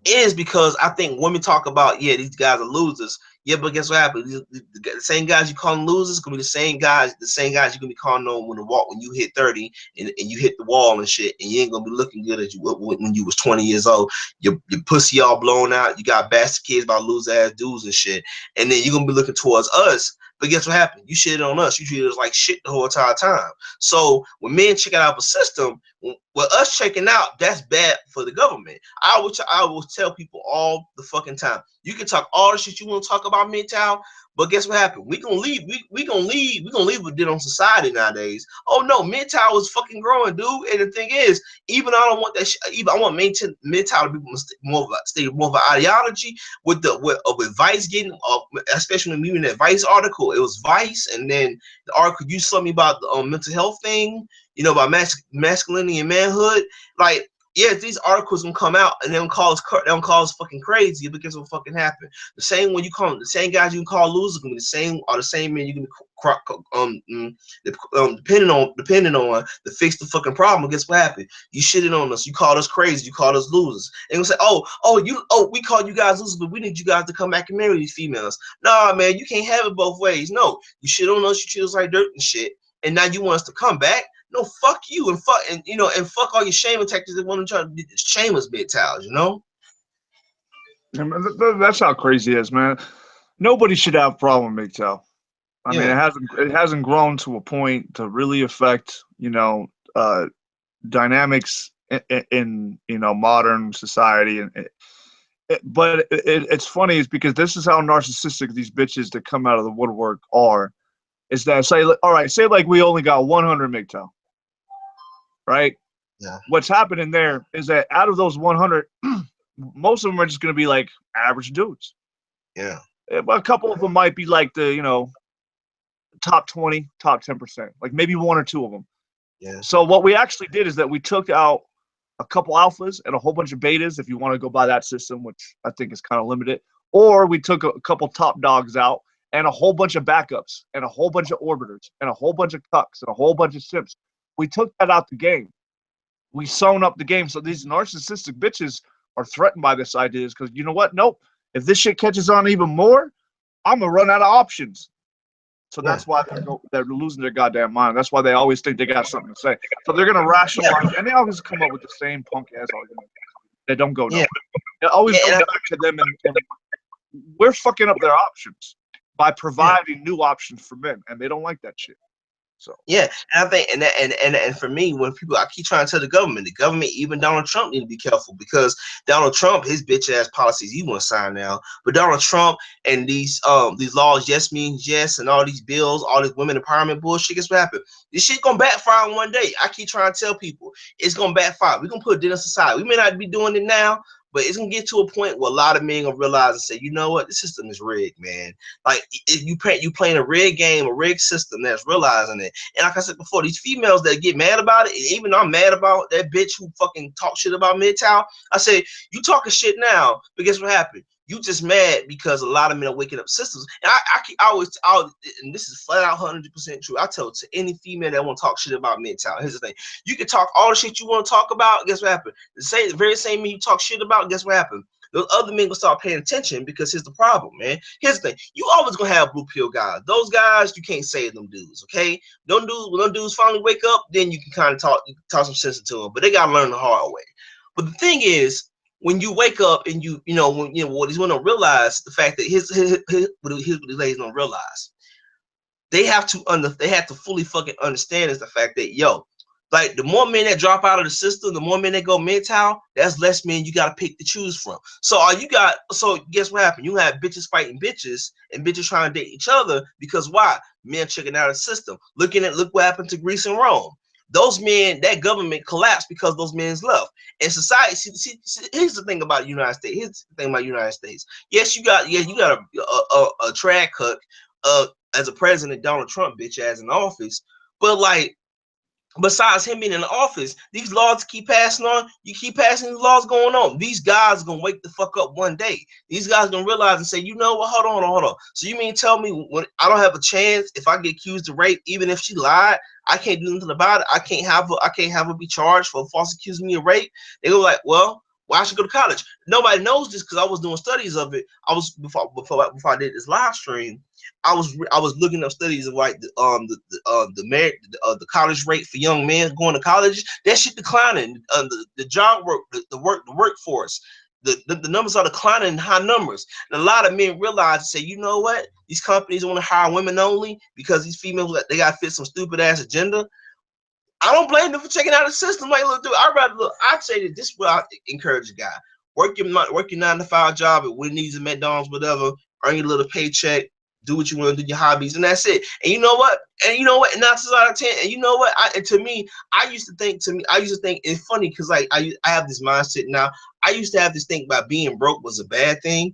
is because I think women talk about, yeah, these guys are losers. Yeah, but guess what happens? The same guys you call them losers gonna be the same guys you're gonna be calling on when you hit 30 and you hit the wall and shit, and you ain't gonna be looking good as you when you was 20 years old. Your pussy all blown out. You got bastard kids by loser ass dudes and shit, and then you're gonna be looking towards us. But guess what happened? You shitted on us. You treated us like shit the whole entire time. So when men check out a system, with us checking out, that's bad for the government. I will tell people all the fucking time. You can talk all the shit you want to talk about MGTOW, but guess what happened? We gonna leave. We gonna leave. We gonna leave what did on society nowadays. Oh no, MGTOW is fucking growing, dude. And the thing is, even I don't want that. Even I want MGTOW to be more of an ideology with Vice getting, especially when we in that Vice article. It was Vice, and then the article you saw me about the mental health thing. You know, about masculinity and manhood. Like, yeah, these articles gonna come out and they don't call us fucking crazy, but guess what fucking happened? The same when you call them, the same guys you can call losers gonna be the same men you can depending on to fix the fucking problem. Guess what happened? You shitted on us, you called us crazy, you called us losers, and you say, we called you guys losers, but we need you guys to come back and marry these females. Nah, man, you can't have it both ways. No, you shit on us, you treat us like dirt and shit, and now you want us to come back. No, fuck you, and fuck all your shaming tactics that want to try to shame us, MGTOWs, you know? That's how crazy it is, man. Nobody should have a problem with MGTOW. I mean, it hasn't grown to a point to really affect, dynamics in modern society. But it's funny is because this is how narcissistic these bitches that come out of the woodwork are. Is that say like we only got 100 MGTOW. Right? Yeah. What's happening there is that out of those 100, most of them are just going to be like average dudes. Yeah. But a couple of them might be like the, top 20, top 10%, like maybe one or two of them. Yeah. So what we actually did is that we took out a couple alphas and a whole bunch of betas if you want to go by that system, which I think is kind of limited. Or we took a couple top dogs out and a whole bunch of backups and a whole bunch of orbiters and a whole bunch of cucks and a whole bunch of simps. We took that out the game. We sewn up the game. So these narcissistic bitches are threatened by this idea because you know what? Nope. If this shit catches on even more, I'm gonna run out of options. So that's why they're losing their goddamn mind. That's why they always think they got something to say. So they're gonna rationalize, and they always come up with the same punk ass argument. They don't go nowhere. It always goes back to them, and we're fucking up their options by providing new options for men, and they don't like that shit. So yeah, and I think, and for me, when people, I keep trying to tell the government, even Donald Trump need to be careful because Donald Trump, his bitch ass policies he want to sign now, but Donald Trump and these laws, yes means yes, and all these bills, all this women empowerment bullshit, guess what happened? This shit gonna backfire one day. I keep trying to tell people it's gonna backfire. We're gonna put it in society. We may not be doing it now, but it's gonna get to a point where a lot of men gonna realize and say, you know what, this system is rigged, man. Like if you playing a rigged game, a rigged system that's realizing it. And like I said before, these females that get mad about it, and even though I'm mad about that bitch who fucking talk shit about MGTOW, I say, you talking shit now, but guess what happened? You just mad because a lot of men are waking up systems. And I always, and this is flat out 100% true. I tell it to any female that want to talk shit about MGTOW. Here's the thing. You can talk all the shit you want to talk about. Guess what happened? The very same men you talk shit about, guess what happened? Those other men gonna start paying attention because here's the problem, man. Here's the thing. You always gonna have blue pill guys. Those guys, you can't save them dudes, okay? When them dudes finally wake up, then you can kind of talk some sense into them. But they gotta learn the hard way. But the thing is, when you wake up and what he's gonna realize the fact that what these ladies don't realize, they have to fully fucking understand is the fact that like the more men that drop out of the system, the more men that go MGTOW, that's less men you gotta pick to choose from. So guess what happened? You have bitches fighting bitches and bitches trying to date each other because why? Men checking out of the system. Look what happened to Greece and Rome. Those men, that government collapsed because those men's left. And society, see, here's the thing about the United States. Here's the thing about the United States. Yes, you got a trad cook as a president, Donald Trump, bitch ass in office. But like, besides him being in the office, these laws keep passing on. You keep passing these laws going on. These guys are gonna wake the fuck up one day. These guys gonna realize and say, you know what? Hold on. So you mean tell me when I don't have a chance if I get accused of rape, even if she lied, I can't do nothing about it. I can't have her be charged for false accusing me of rape. They go like, well, why should I go to college? Nobody knows this because I was doing studies of it. I was before I did this live stream. I was looking up studies of like the college rate for young men going to college. That shit declining. The job work, the workforce, the numbers are declining in high numbers. And a lot of men realize and say, you know what? These companies want to hire women only because these females they got to fit some stupid ass agenda. I don't blame them for checking out the system. Like, look, dude, I'd say that this is what I encourage a guy. Work your 9 to 5 job at Wendy's and McDonald's, whatever, earn your little paycheck, do what you want to do, your hobbies, and that's it. And you know what? And 9 out of 10. And you know what? I used to think it's funny because like I have this mindset now. I used to have this thing about being broke was a bad thing.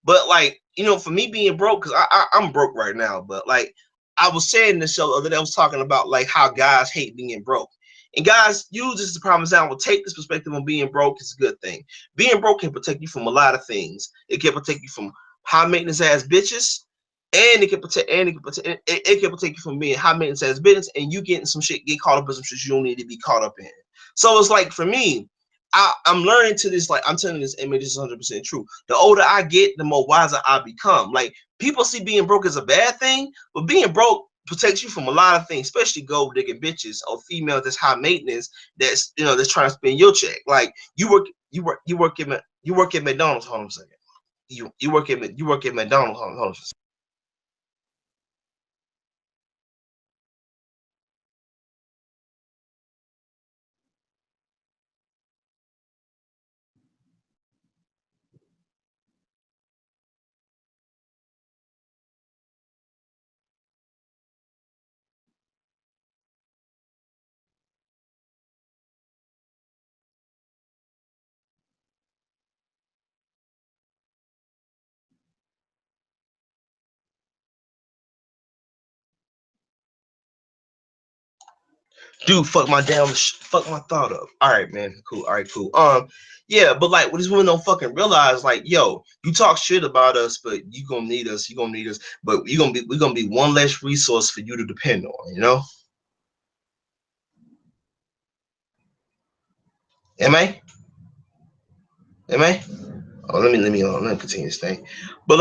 But like, for me being broke, because I'm broke right now, but like I was saying in the show the other day, I was talking about like how guys hate being broke. And guys, use this as a prime example. Take this perspective on being broke is a good thing. Being broke can protect you from a lot of things. It can protect you from high maintenance ass bitches, and it can protect you from being high maintenance ass business and you getting some shit, get caught up in some shit you don't need to be caught up in. So it's like for me, I'm learning to this, like I'm telling this image is 100% true. The older I get, the more wiser I become. Like people see being broke as a bad thing, but being broke protects you from a lot of things, especially gold digging bitches or females that's high maintenance that's trying to spend your check. Like you work at McDonald's. Hold on a second. You work at McDonald's. Hold on. Dude, fuck my thought up. All right, man. Cool. All right, cool. Yeah, but like, what these women don't fucking realize, like, yo, you talk shit about us, but you gonna need us. You gonna need us, but we're gonna be one less resource for you to depend on. You know? Am I? Am I? Oh, let me continue this thing. But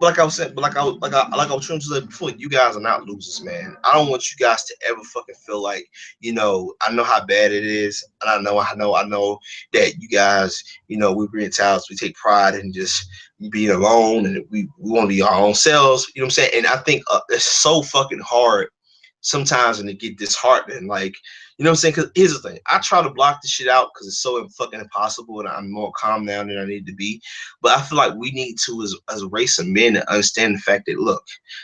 like I was saying, but like I was trying to say before, you guys are not losers, man. I don't want you guys to ever fucking feel like, I know how bad it is, and I know that you guys, we're being talented. We take pride in just being alone, and we want to be our own selves. You know what I'm saying? And I think it's so fucking hard sometimes, and to get disheartening, like. You know what I'm saying? Because here's the thing. I try to block this shit out because it's so fucking impossible, and I'm more calm now than I need to be. But I feel like we need to, as a race of men, to understand the fact that, look,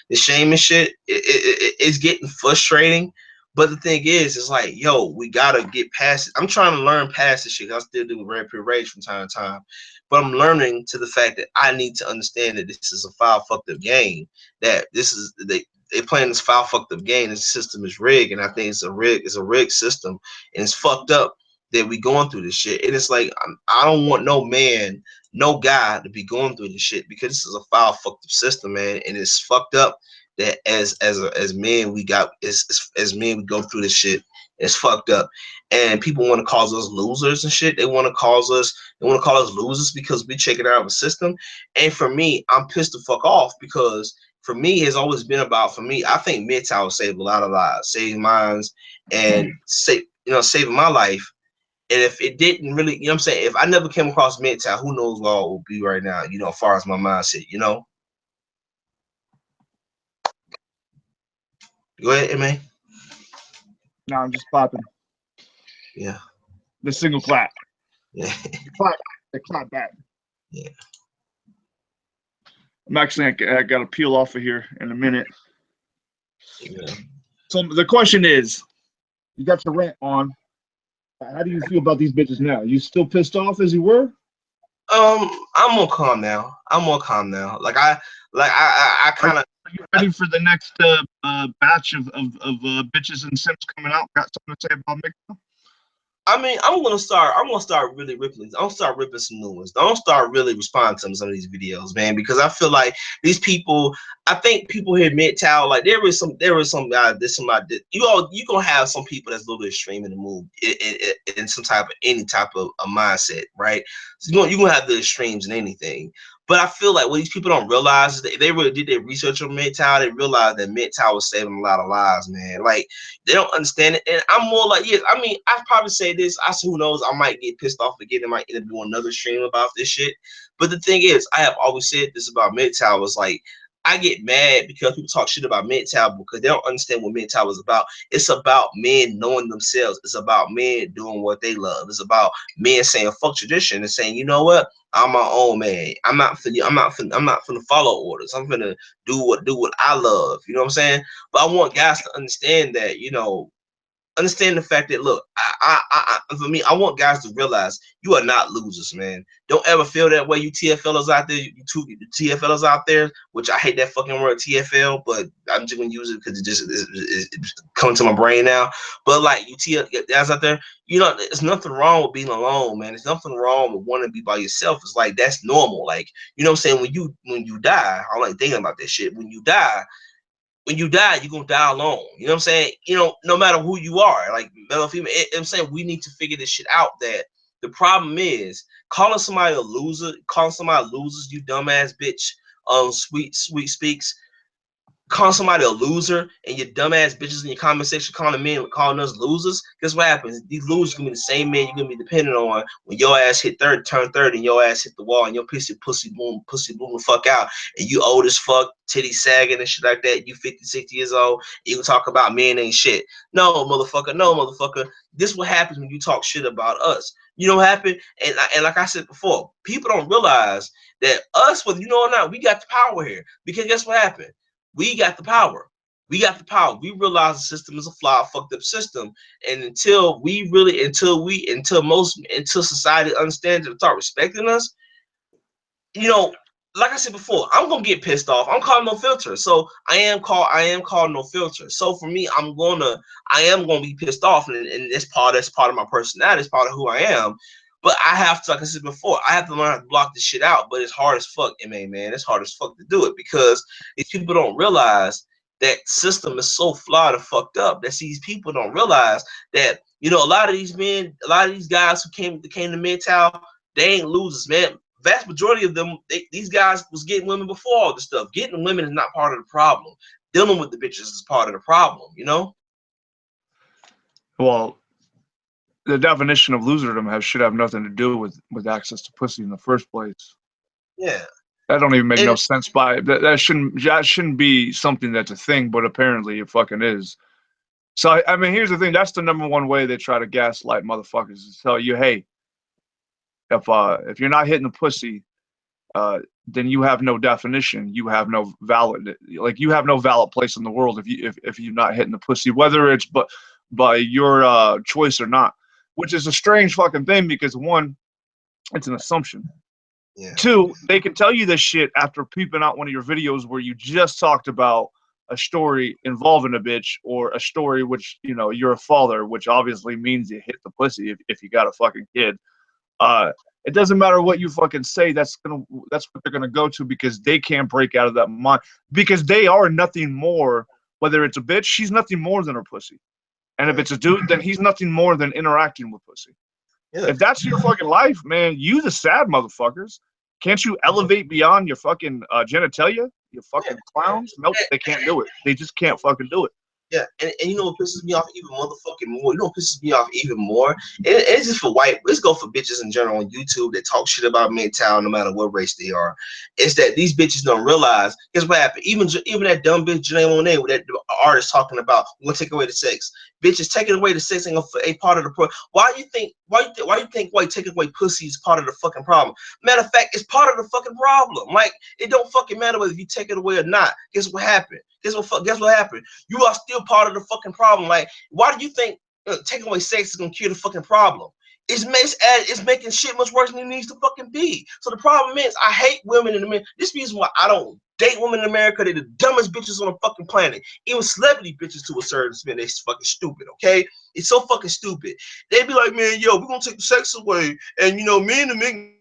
the shame and shit, it's getting frustrating. But the thing is, it's like, yo, we got to get past it. I'm trying to learn past this shit. I still do rapid rage from time to time. But I'm learning to the fact that I need to understand that this is a foul, fucked up game. That this is, they playing this foul fucked up game. This system is rigged, and I think it's a rigged system, and it's fucked up that we going through this shit. And it's like I don't want no man, no guy to be going through this shit because this is a foul fucked up system, man, and it's fucked up that as men we got as men we go through this shit. It's fucked up, and people want to cause us losers and shit. They want to call us losers because we check it out of the system. And for me, I'm pissed the fuck off because for me, it's always been about, for me, I think MGTOW saved a lot of lives, saving minds, and saving my life. And if it didn't really, you know what I'm saying, if I never came across MGTOW, who knows where I would be right now, as far as my mindset. Go ahead, man. No, I'm just clapping. Yeah. The single clap. Yeah. The clap back. Yeah. I'm actually, I got to peel off of here in a minute. Yeah. So the question is, you got your rant on. How do you feel about these bitches now? You still pissed off as you were? I'm more calm now. Like I kind of. Are you ready for the next batch of bitches and simps coming out? Got something to say about MGTOW? I mean, I'm gonna start really ripping. I'm gonna start ripping some new ones. Don't start really responding to some of these videos, man, because I feel like these people. I think people here MGTOW, like there is some guy. There's somebody. You gonna have some people that's a little bit extreme in the move in some type of any type of a mindset, right? So you gonna have the extremes in anything. But I feel like what these people don't realize is that they really did their research on MGTOW. They realized that MGTOW was saving a lot of lives, man. Like they don't understand it. And I'm more like, yes, I mean, I probably say this. Who knows? I might get pissed off again. I might end up doing another stream about this shit. But the thing is, I have always said this about MGTOW was like, I get mad because people talk shit about MGTOW because they don't understand what MGTOW is about. It's about men knowing themselves. It's about men doing what they love. It's about men saying fuck tradition and saying, you know what? I'm my own man. I'm not finna follow orders. I'm finna do what I love. You know what I'm saying? But I want guys to understand that, understand the fact that, look, for me, I want guys to realize you are not losers, man. Don't ever feel that way, you TFLers out there, you two TFLers out there, which I hate that fucking word TFL, but I'm just gonna use it because it's coming to my brain now. But like you TFLs out there, there's nothing wrong with being alone, man. There's nothing wrong with wanting to be by yourself. It's like that's normal. Like, you know what I'm saying? When you die, I'm like thinking about this shit. When you die, you're gonna die alone. You know what I'm saying? No matter who you are, like male or female, I'm saying we need to figure this shit out. That the problem is calling somebody a loser, you dumbass bitch, sweet speaks. Calling somebody a loser and your dumbass bitches in your comment section calling us losers. Guess what happens? These losers gonna be the same man you're gonna be dependent on when your ass turn 30 and your ass hit the wall and your pussy boom the fuck out and you old as fuck, titty sagging and shit like that. You 50, 60 years old. You can talk about men ain't shit. No, motherfucker. This is what happens when you talk shit about us. You know what happened? And like I said before, people don't realize that us, whether you know or not, we got the power here. Because guess what happened? We got the power. We realize the system is a flawed, fucked up system. And until society understands and start respecting us, like I said before, I'm gonna get pissed off. I'm calling no filter. So I am calling no filter. So for me, I am gonna be pissed off, and that's part of my personality, it's part of who I am. But I have to, like I said before, I have to learn how to block this shit out. But it's hard as fuck, man. It's hard as fuck to do it because these people don't realize that system is so flawed and fucked up that these people don't realize that, you know, a lot of these men, a lot of these guys who came to MGTOW, they ain't losers, man. Vast majority of them, these guys was getting women before all this stuff. Getting women is not part of the problem. Dealing with the bitches is part of the problem, you know? Well, the definition of loserdom should have nothing to do with access to pussy in the first place. Yeah. That don't even make no And sense. That shouldn't be something that's a thing, but apparently it fucking is. So I mean, here's the thing. That's the number one way they try to gaslight motherfuckers is tell you, hey, if you're not hitting the pussy, then you have no definition. You have no valid, like you have no valid place in the world if you're not hitting the pussy, whether it's by your choice or not. Which is a strange fucking thing because one, it's an assumption. yeah. Two, they can tell you this shit after peeping out one of your videos where you just talked about a story involving a bitch or a story which, you know, you're a father, which obviously means you hit the pussy if you got a fucking kid. It doesn't matter what you fucking say. That's what they're gonna go to because they can't break out of that mind because they are nothing more. Whether it's a bitch, she's nothing more than her pussy, and if it's a dude, then he's nothing more than interacting with pussy. Yeah. If that's your fucking life, man, you the sad motherfuckers. Can't you elevate beyond your fucking genitalia? You fucking clowns? Nope, they can't do it. They just can't fucking do it. Yeah, and you know what pisses me off even motherfucking more? You know what pisses me off even more? And it's just for white. Let's go for bitches in general on YouTube that talk shit about MGTOW no matter what race they are. It's that these bitches don't realize. Here's what happened. Even that dumb bitch Janae Monáe with that artist talking about we're gonna take away the sex. Bitches taking away the sex ain't a part of the problem. Why you think white taking away pussy is part of the fucking problem? Matter of fact, it's part of the fucking problem. Like it don't fucking matter whether you take it away or not. Guess what happened? Guess what happened? You are still part of the fucking problem. Like, why do you think taking away sex is gonna cure the fucking problem? It's making shit much worse than it needs to fucking be. So the problem is, I hate women in America. This reason why I don't date women in America. They're the dumbest bitches on the fucking planet. Even celebrity bitches to a certain extent, they fucking stupid. Okay, it's so fucking stupid. They be like, man, yo, we're gonna take the sex away, and you know, me and the men.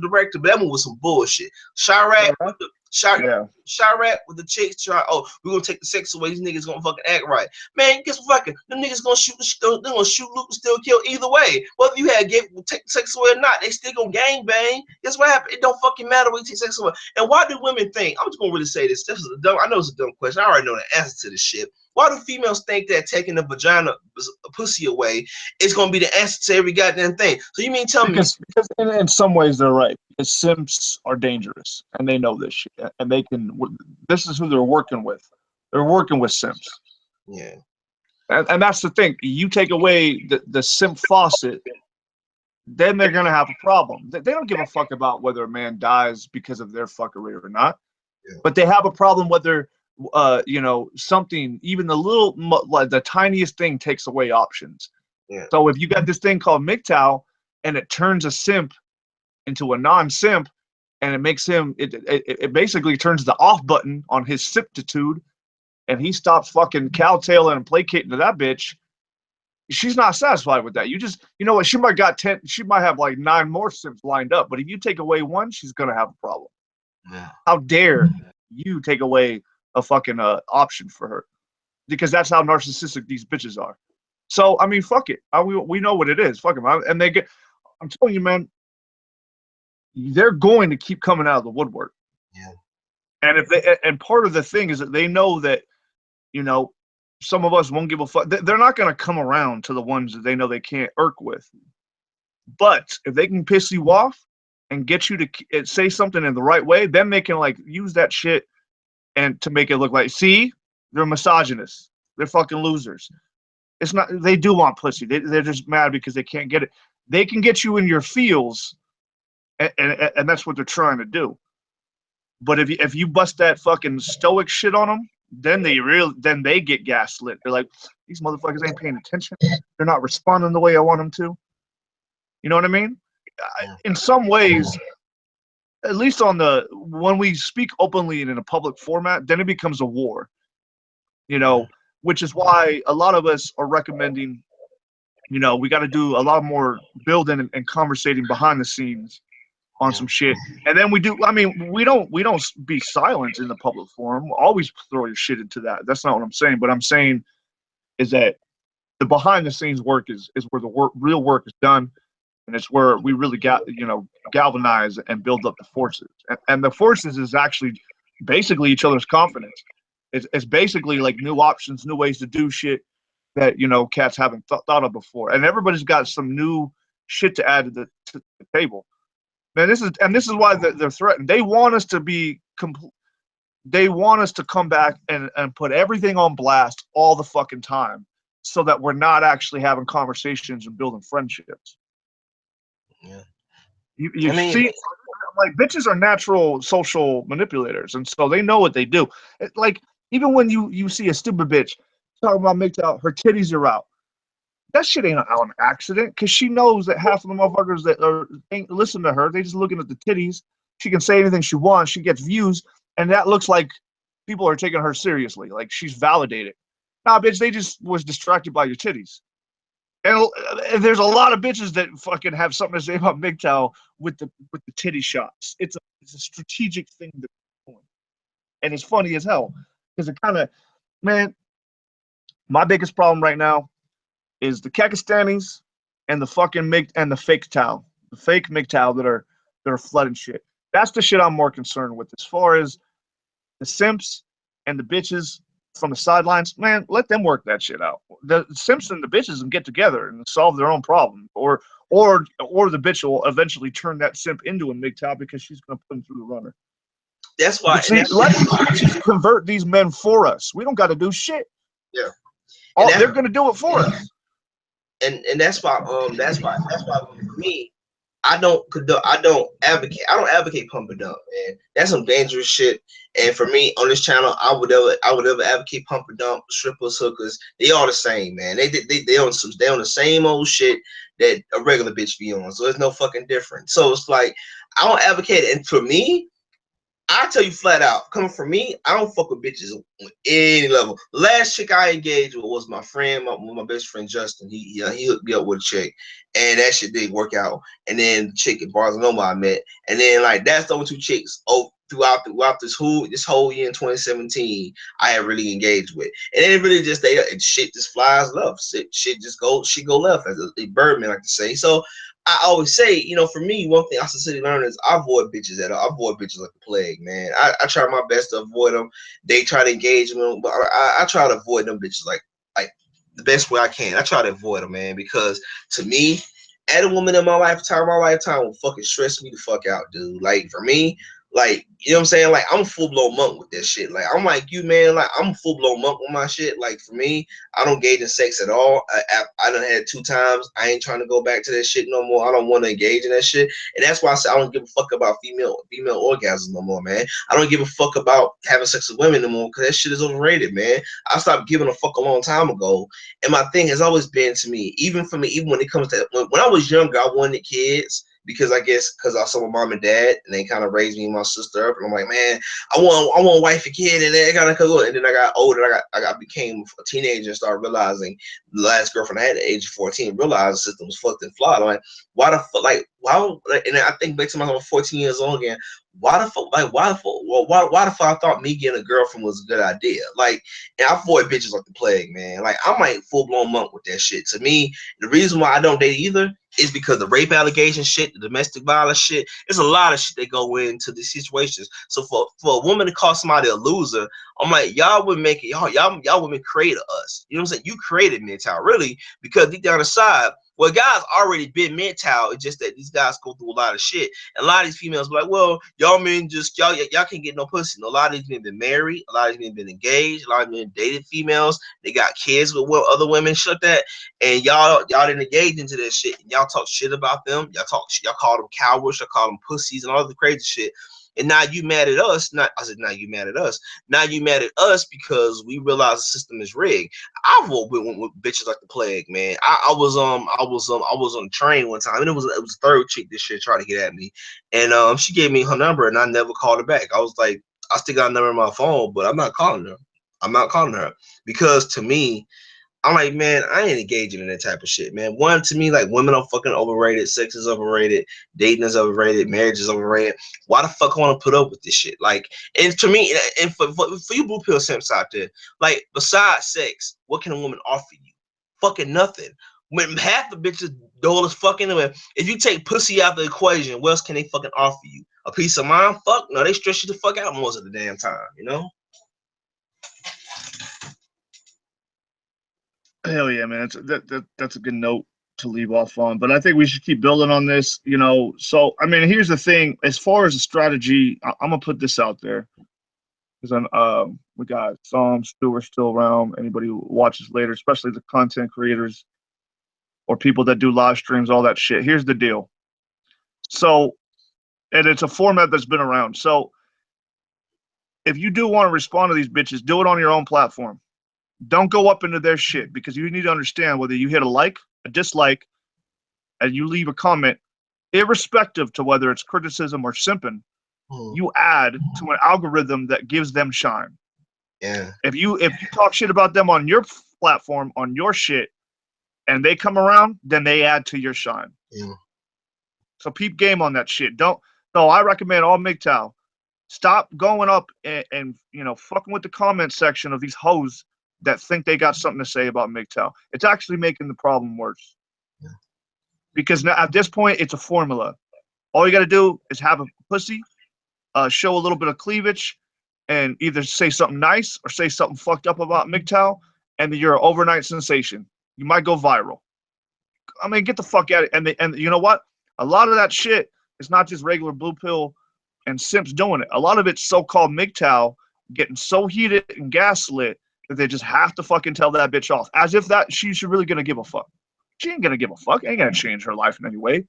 Director, but that one was some bullshit. Chirac with the Chirac with the chicks try. Oh, we're gonna take the sex away. These niggas gonna fucking act right, man. Guess what? Fucking them niggas gonna shoot. They're gonna shoot, loop, and still kill either way. Whether you had take the sex away or not, they still gonna gang bang. Guess what happened? It don't fucking matter when you take sex away. And why do women think? I'm just gonna really say this. This is a dumb. I know it's a dumb question. I already know the answer to this shit. Why do females think that taking the vagina, pussy away is gonna be the answer to every goddamn thing? So you mean tell me? Because in some ways they're right. Because simps are dangerous, and they know this shit, and they can. This is who they're working with. They're working with simps. Yeah. And that's the thing. You take away the simp faucet, then they're gonna have a problem. They don't give a fuck about whether a man dies because of their fuckery or not, but they have a problem whether you know, something, even the little, like the tiniest thing takes away options. Yeah. So if you got this thing called MGTOW and it turns a simp into a non-simp, and it makes him, it basically turns the off button on his simptitude, and he stops fucking cowtailing and placating to that bitch. She's not satisfied with that. You know what? She might have like 9 more simps lined up, but if you take away one, she's gonna have a problem. Yeah. How dare you take away a fucking option for her? Because that's how narcissistic these bitches are. So I mean, fuck it. We know what it is. Fuck them. And they get. I'm telling you, man. They're going to keep coming out of the woodwork. Yeah. And part of the thing is that they know that, you know, some of us won't give a fuck. They're not going to come around to the ones that they know they can't irk with. But if they can piss you off and get you to say something in the right way, then they can like use that shit and to make it look like, see, they're misogynists. They're fucking losers. It's not. They do want pussy. They're just mad because they can't get it. They can get you in your feels. And that's what they're trying to do. But if you bust that fucking stoic shit on them, then they get gaslit. They're like, these motherfuckers ain't paying attention. They're not responding the way I want them to. You know what I mean? in some ways, at least on the when we speak openly in a public format, then it becomes a war. You know, which is why a lot of us are recommending, you know, we got to do a lot more building and conversating behind the scenes on some shit. And then we do. I mean, we don't be silent in the public forum. Always throw your shit into that. That's not what I'm saying. But I'm saying is that the behind the scenes work is where the real work is done, and it's where we really got, you know, galvanize and build up the forces. And the forces is actually basically each other's confidence. It's basically like new options, new ways to do shit that, you know, cats haven't thought of before, and everybody's got some new shit to add to the table. Man, this is why they're threatened. They want us to be they want us to come back and put everything on blast all the fucking time, so that we're not actually having conversations and building friendships. Yeah. You see, like, bitches are natural social manipulators, and so they know what they do. Like, even when you see a stupid bitch talking about MGTOW, her titties are out. That shit ain't on accident, because she knows that half of the motherfuckers that ain't listen to her, they just looking at the titties. She can say anything she wants. She gets views, and that looks like people are taking her seriously. Like, she's validated. Nah, bitch, they just was distracted by your titties. And there's a lot of bitches that fucking have something to say about MGTOW with the titty shots. It's a strategic thing to do, and it's funny as hell, because it kind of, man, my biggest problem right now is the Kakistanis and the fucking the fake towel, the fake MGTOW that are flooding shit. That's the shit I'm more concerned with. As far as the simps and the bitches from the sidelines, man, let them work that shit out. The simps and the bitches can get together and solve their own problem, or the bitch will eventually turn that simp into a MGTOW because she's gonna put him through the runner. That's why. See, let bitches convert these men for us. We don't got to do shit. Yeah, they're gonna do it for us. And that's why for me, I don't advocate pump and dump, man. That's some dangerous shit. And for me on this channel, I would never advocate pump and dump, strippers, hookers. They all the same, man. They on the same old shit that a regular bitch be on. So there's no fucking difference. So it's like, I don't advocate it. And for me, I tell you flat out, coming from me, I don't fuck with bitches on any level. The last chick I engaged with was my friend, my best friend Justin. He hooked me up with a chick, and that shit didn't work out. And then the chick at Barcelona I met, and then like that's the only two chicks throughout this whole year in 2017 I had really engaged with. And then really just shit just flies left. Shit just go left, as a Birdman like to say. So I always say, you know, for me, one thing I sincerely learned is I avoid bitches I avoid bitches like the plague, man. I try my best to avoid them. They try to engage me, but I try to avoid them bitches like the best way I can. I try to avoid them, man, because to me, add a woman in my lifetime will fucking stress me the fuck out, dude. Like, for me, like, you know what I'm saying? Like, I'm a full-blown monk with this shit. Like, I'm like you, man. Like, I'm a full-blown monk with my shit. Like, for me, I don't engage in sex at all. I done had 2 times. I ain't trying to go back to that shit no more. I don't want to engage in that shit. And that's why I say I don't give a fuck about female orgasms no more, man. I don't give a fuck about having sex with women no more, because that shit is overrated, man. I stopped giving a fuck a long time ago. And my thing has always been, to me, even when it comes to, when I was younger, I wanted kids. Because I guess I saw my mom and dad, and they kind of raised me and my sister up, and I'm like, man, I want a wife and kid, and then kind of go. And then I got older, I became a teenager and started realizing the last girlfriend I had at the age of 14 realized the system was fucked and flawed. I'm like, why the fuck? Like, why? And I think back to myself, 14 years old again. Why the fuck? Like, why the fuck? Well, why the fuck I thought me getting a girlfriend was a good idea? Like, and I avoid bitches like the plague, man. Like, I'm like full blown monk with that shit. To me, the reason why I don't date either is because the rape allegation shit, the domestic violence shit. There's a lot of shit that go into these situations. So for a woman to call somebody a loser, I'm like, y'all would make it, y'all women created us. You know what I'm saying? You created MGTOW, really, because deep down inside, well, guys already been MGTOW. It's just that these guys go through a lot of shit. And a lot of these females be like, well, y'all men just y'all can't get no pussy. No, a lot of these men been married, a lot of these men been engaged, a lot of men dated females. They got kids with other women, shit that. And y'all didn't engage into that shit. And y'all talk shit about them. Y'all call them cowards. Y'all call them pussies and all the crazy shit. And now you mad at us. Not I said now you mad at us. Now you mad at us because we realize the system is rigged. I've with bitches like the plague, man. I was on a train one time, and it was a third chick this shit tried to get at me, and she gave me her number, and I never called her back. I was like, I still got a number on my phone, but I'm not calling her. I'm not calling her because to me, I'm like, man, I ain't engaging in that type of shit, man. One, to me, like, women are fucking overrated, sex is overrated, dating is overrated, marriage is overrated. Why the fuck I want to put up with this shit? Like, and to me, and for you blue pill simps out there, like, besides sex, what can a woman offer you? Fucking nothing. When half the bitches dull as fucking, if you take pussy out the equation, what else can they fucking offer you? A peace of mind? Fuck no, they stress you the fuck out most of the damn time, you know? Hell yeah, man. That's a good note to leave off on. But I think we should keep building on this, you know. So I mean, here's the thing. As far as a strategy, I'm gonna put this out there because we got Psalm Stewart still around. Anybody who watches later, especially the content creators or people that do live streams, all that shit. Here's the deal. So, and it's a format that's been around. So if you do want to respond to these bitches, do it on your own platform. Don't go up into their shit because you need to understand whether you hit a like, a dislike, and you leave a comment, irrespective to whether it's criticism or simping, you add to an algorithm that gives them shine. Yeah. If you talk shit about them on your platform, on your shit, and they come around, then they add to your shine. Yeah. So peep game on that shit. Don't. So I recommend all MGTOW. Stop going up and you know fucking with the comment section of these hoes that think they got something to say about MGTOW. It's actually making the problem worse. Yeah. Because now at this point, it's a formula. All you got to do is have a pussy, show a little bit of cleavage, and either say something nice or say something fucked up about MGTOW, and then you're an overnight sensation. You might go viral. I mean, get the fuck out of it. And you know what? A lot of that shit is not just regular blue pill and simps doing it. A lot of it's so-called MGTOW getting so heated and gaslit that they just have to fucking tell that bitch off, as if that she's really gonna give a fuck. She ain't gonna give a fuck. Ain't gonna change her life in any way.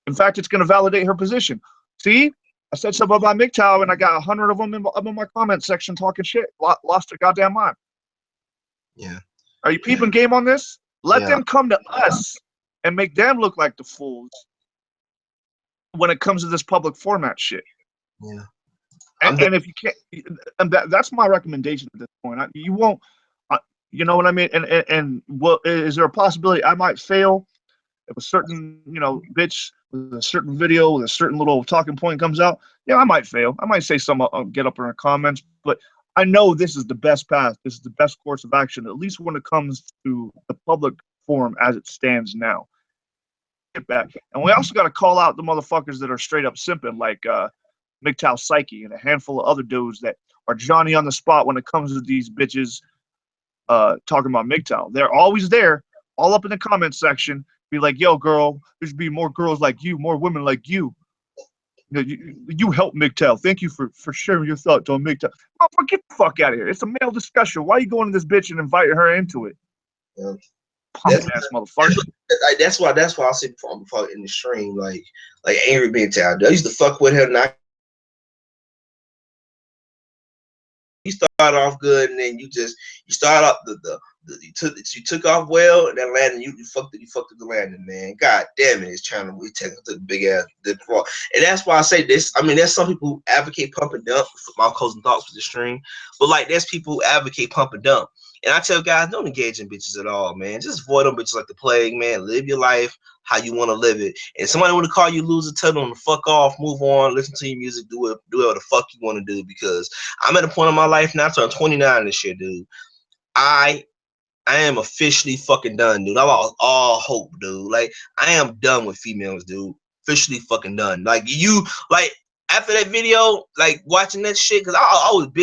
In fact, it's gonna validate her position. See, I said something about MGTOW, and I got 100 of them in my comment section talking shit. Lost their goddamn mind. Yeah. Are you peeping game on this? Let them come to us and make them look like the fools when it comes to this public format shit. Yeah. And if you can't, and that's my recommendation at this point. You won't, you know what I mean? And well, is there a possibility I might fail if a certain, you know, bitch with a certain video with a certain little talking point comes out? Yeah, I might fail. I might say something, I'll get up in the comments, but I know this is the best path. This is the best course of action, at least when it comes to the public forum as it stands now. Get back. And we also got to call out the motherfuckers that are straight up simping, like MGTOW Psyche and a handful of other dudes that are Johnny on the spot when it comes to these bitches talking about MGTOW. They're always there, all up in the comment section, be like, yo, girl, there should be more girls like you, more women like you. You help MGTOW. Thank you for sharing your thoughts on MGTOW. Oh, get the fuck out of here. It's a male discussion. Why are you going to this bitch and inviting her into it? Yeah. Punk ass motherfucker. That's why I said before in the stream, like angry MGTOW. I used to fuck with him. Now you start off good, and then you start off you took off well, and then landing you fucked up the landing, man. God damn it, it's trying to take the big ass dip fall. And that's why I say this. I mean, there's some people who advocate pump and dump. My closing thoughts with the stream, but like there's people who advocate pump and dump. And I tell guys, don't engage in bitches at all, man. Just avoid them bitches like the plague, man. Live your life how you want to live it. And somebody want to call you loser, tell them to fuck off, move on, listen to your music, do whatever the fuck you want to do. Because I'm at a point in my life now, I turned 29 this year, dude. I am officially fucking done, dude. I lost all hope, dude. Like, I am done with females, dude. Officially fucking done. Like, after that video, like watching that shit, because I've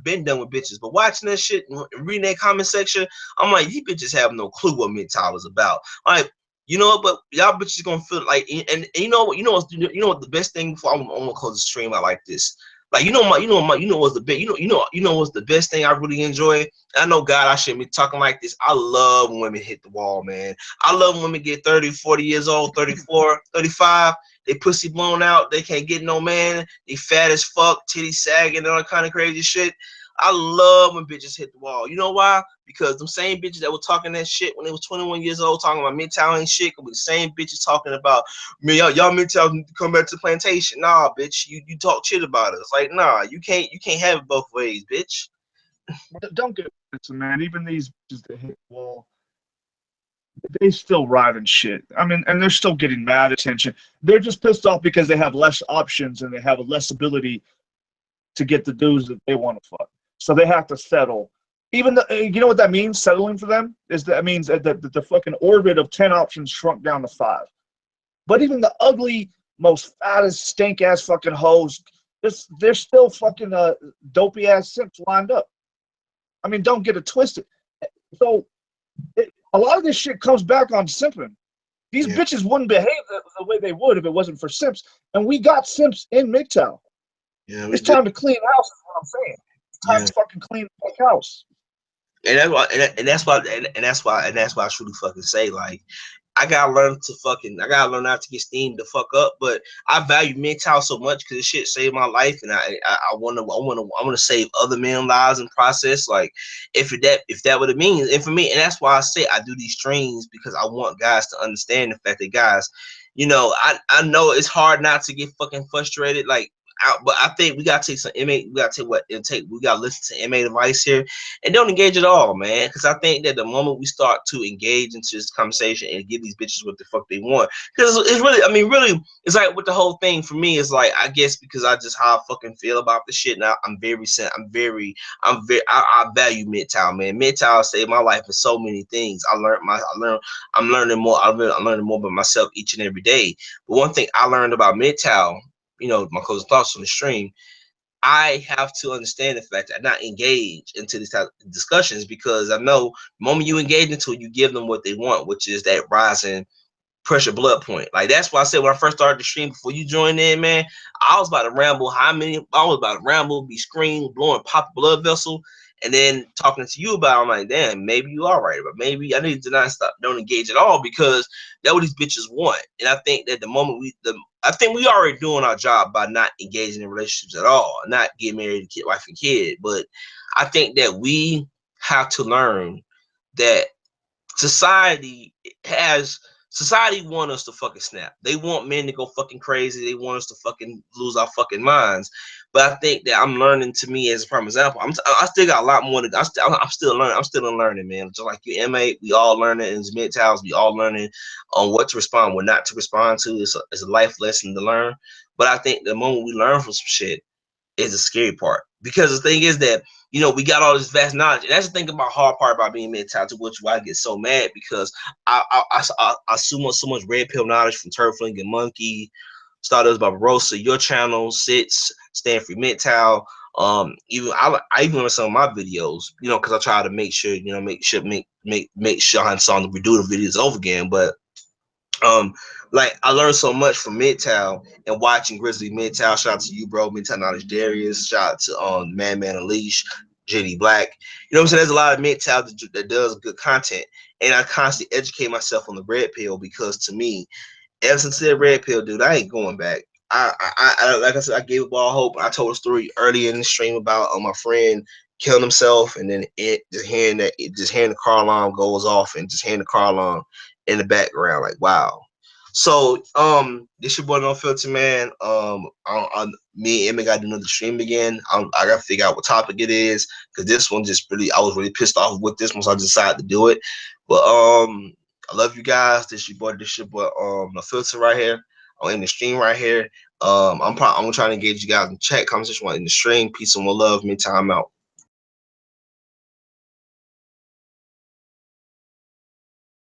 been done with bitches, but watching that shit and reading that comment section, I'm like, you bitches have no clue what MGTOW is about. Like, you know what? But y'all bitches gonna feel like, and you know what? You know what the best thing for? I'm gonna close the stream out like this. Like, you know what's the best, you know what's the best thing I really enjoy? I know, God, I shouldn't be talking like this. I love when women hit the wall, man. I love when women get 30, 40 years old, 34, 35. they pussy blown out, they can't get no man, they fat as fuck, titty sagging, and all that kind of crazy shit. I love when bitches hit the wall. You know why? Because them same bitches that were talking that shit when they was 21 years old, talking about MGTOW and shit, with the same bitches talking about, man, y'all MGTOW need to come back to the plantation. Nah, bitch, you talk shit about us. Like, nah, you can't have it both ways, bitch. Don't get this, man. Even these bitches that hit the wall, they still riding shit. I mean, and they're still getting mad attention. They're just pissed off because they have less options and they have a less ability to get the dudes that they want to fuck. So they have to settle. Even you know what that means? Settling for them is that means that the fucking orbit of 10 options shrunk down to 5. But even the ugly, most fattest, stink ass fucking hoes, they're still fucking dopey ass simps lined up. I mean, don't get it twisted. So a lot of this shit comes back on simping. These bitches wouldn't behave the way they would if it wasn't for simps. And we got simps in MGTOW. Yeah, it's time to clean house, is what I'm saying. It's time to fucking clean the house. And that's why I truly fucking say, like, I gotta learn not to get steamed the fuck up. But I value MGTOW so much because this shit saved my life, and I wanna save other men's lives in process. Like, if that what it means, and for me, and that's why I say I do these streams, because I want guys to understand the fact that, guys, you know, I know it's hard not to get fucking frustrated, like. But I think we gotta take some MA. We gotta take what it take. We gotta listen to MA advice here, and don't engage at all, man. Because I think that the moment we start to engage into this conversation and give these bitches what the fuck they want, because it's really, I mean, really, it's like with the whole thing for me is like, I guess because I just how I fucking feel about the shit. Now I value MGTOW, man. MGTOW saved my life in so many things. I'm learning more. I'm learning more about myself each and every day. But one thing I learned about MGTOW, you know, my closing thoughts on the stream, I have to understand the fact that I not engage into these type of discussions, because I know the moment you engage into it, you give them what they want, which is that rising pressure blood point. Like, that's why I said when I first started the stream, before you joined in, man, I was about to ramble. I was about to ramble, be screaming, blowing, pop a blood vessel, and then talking to you about it, I'm like, damn, maybe you are right, but maybe I need to not stop, don't engage at all, because that's what these bitches want. And I think that the moment I think we already doing our job by not engaging in relationships at all, not getting married, kid, wife and kid. But I think that we have to learn that society want us to fucking snap. They want men to go fucking crazy. They want us to fucking lose our fucking minds. But I think that I'm learning, to me, as a prime example, I still got a lot more to. I'm still learning. I'm still learning, man. Just like you, MA, we all learning in MGTOWs. We all learning on what to respond, what not to respond to. It's a life lesson to learn. But I think the moment we learn from some shit is the scary part, because the thing is that, you know, we got all this vast knowledge, and that's the thing about hard part about being MGTOW, to which why I get so mad, because I so much red pill knowledge from Turfling and Monkey, Stardust Barbarossa, your channel, Sits, Stanford MGTOW. Even I even learned some of my videos, you know, because I try to make sure, you know, make sure I saw the redo the videos over again, but like, I learned so much from MGTOW and watching Grizzly MGTOW. Shout out to you, bro. MGTOW Knowledge Darius. Shout out to Man Unleash, JD Black. You know what I'm saying? There's a lot of MGTOW that does good content, and I constantly educate myself on the red pill, because to me, ever since that red pill, dude, I ain't going back. I like I said, I gave up all hope. I told a story earlier in the stream about my friend killing himself, and then just hearing the car alarm goes off, and just hearing the car alarm in the background, like, wow. So this your boy No Filter, man. Me and Emma got to do another stream again. I gotta figure out what topic it is, because this one just really, I was really pissed off with this one, so I decided to do it. But I love you guys. This your boy No Filter right here. I'm in the stream right here. I'm trying to engage you guys in chat conversation in the stream. Peace and more love. MGTOW out.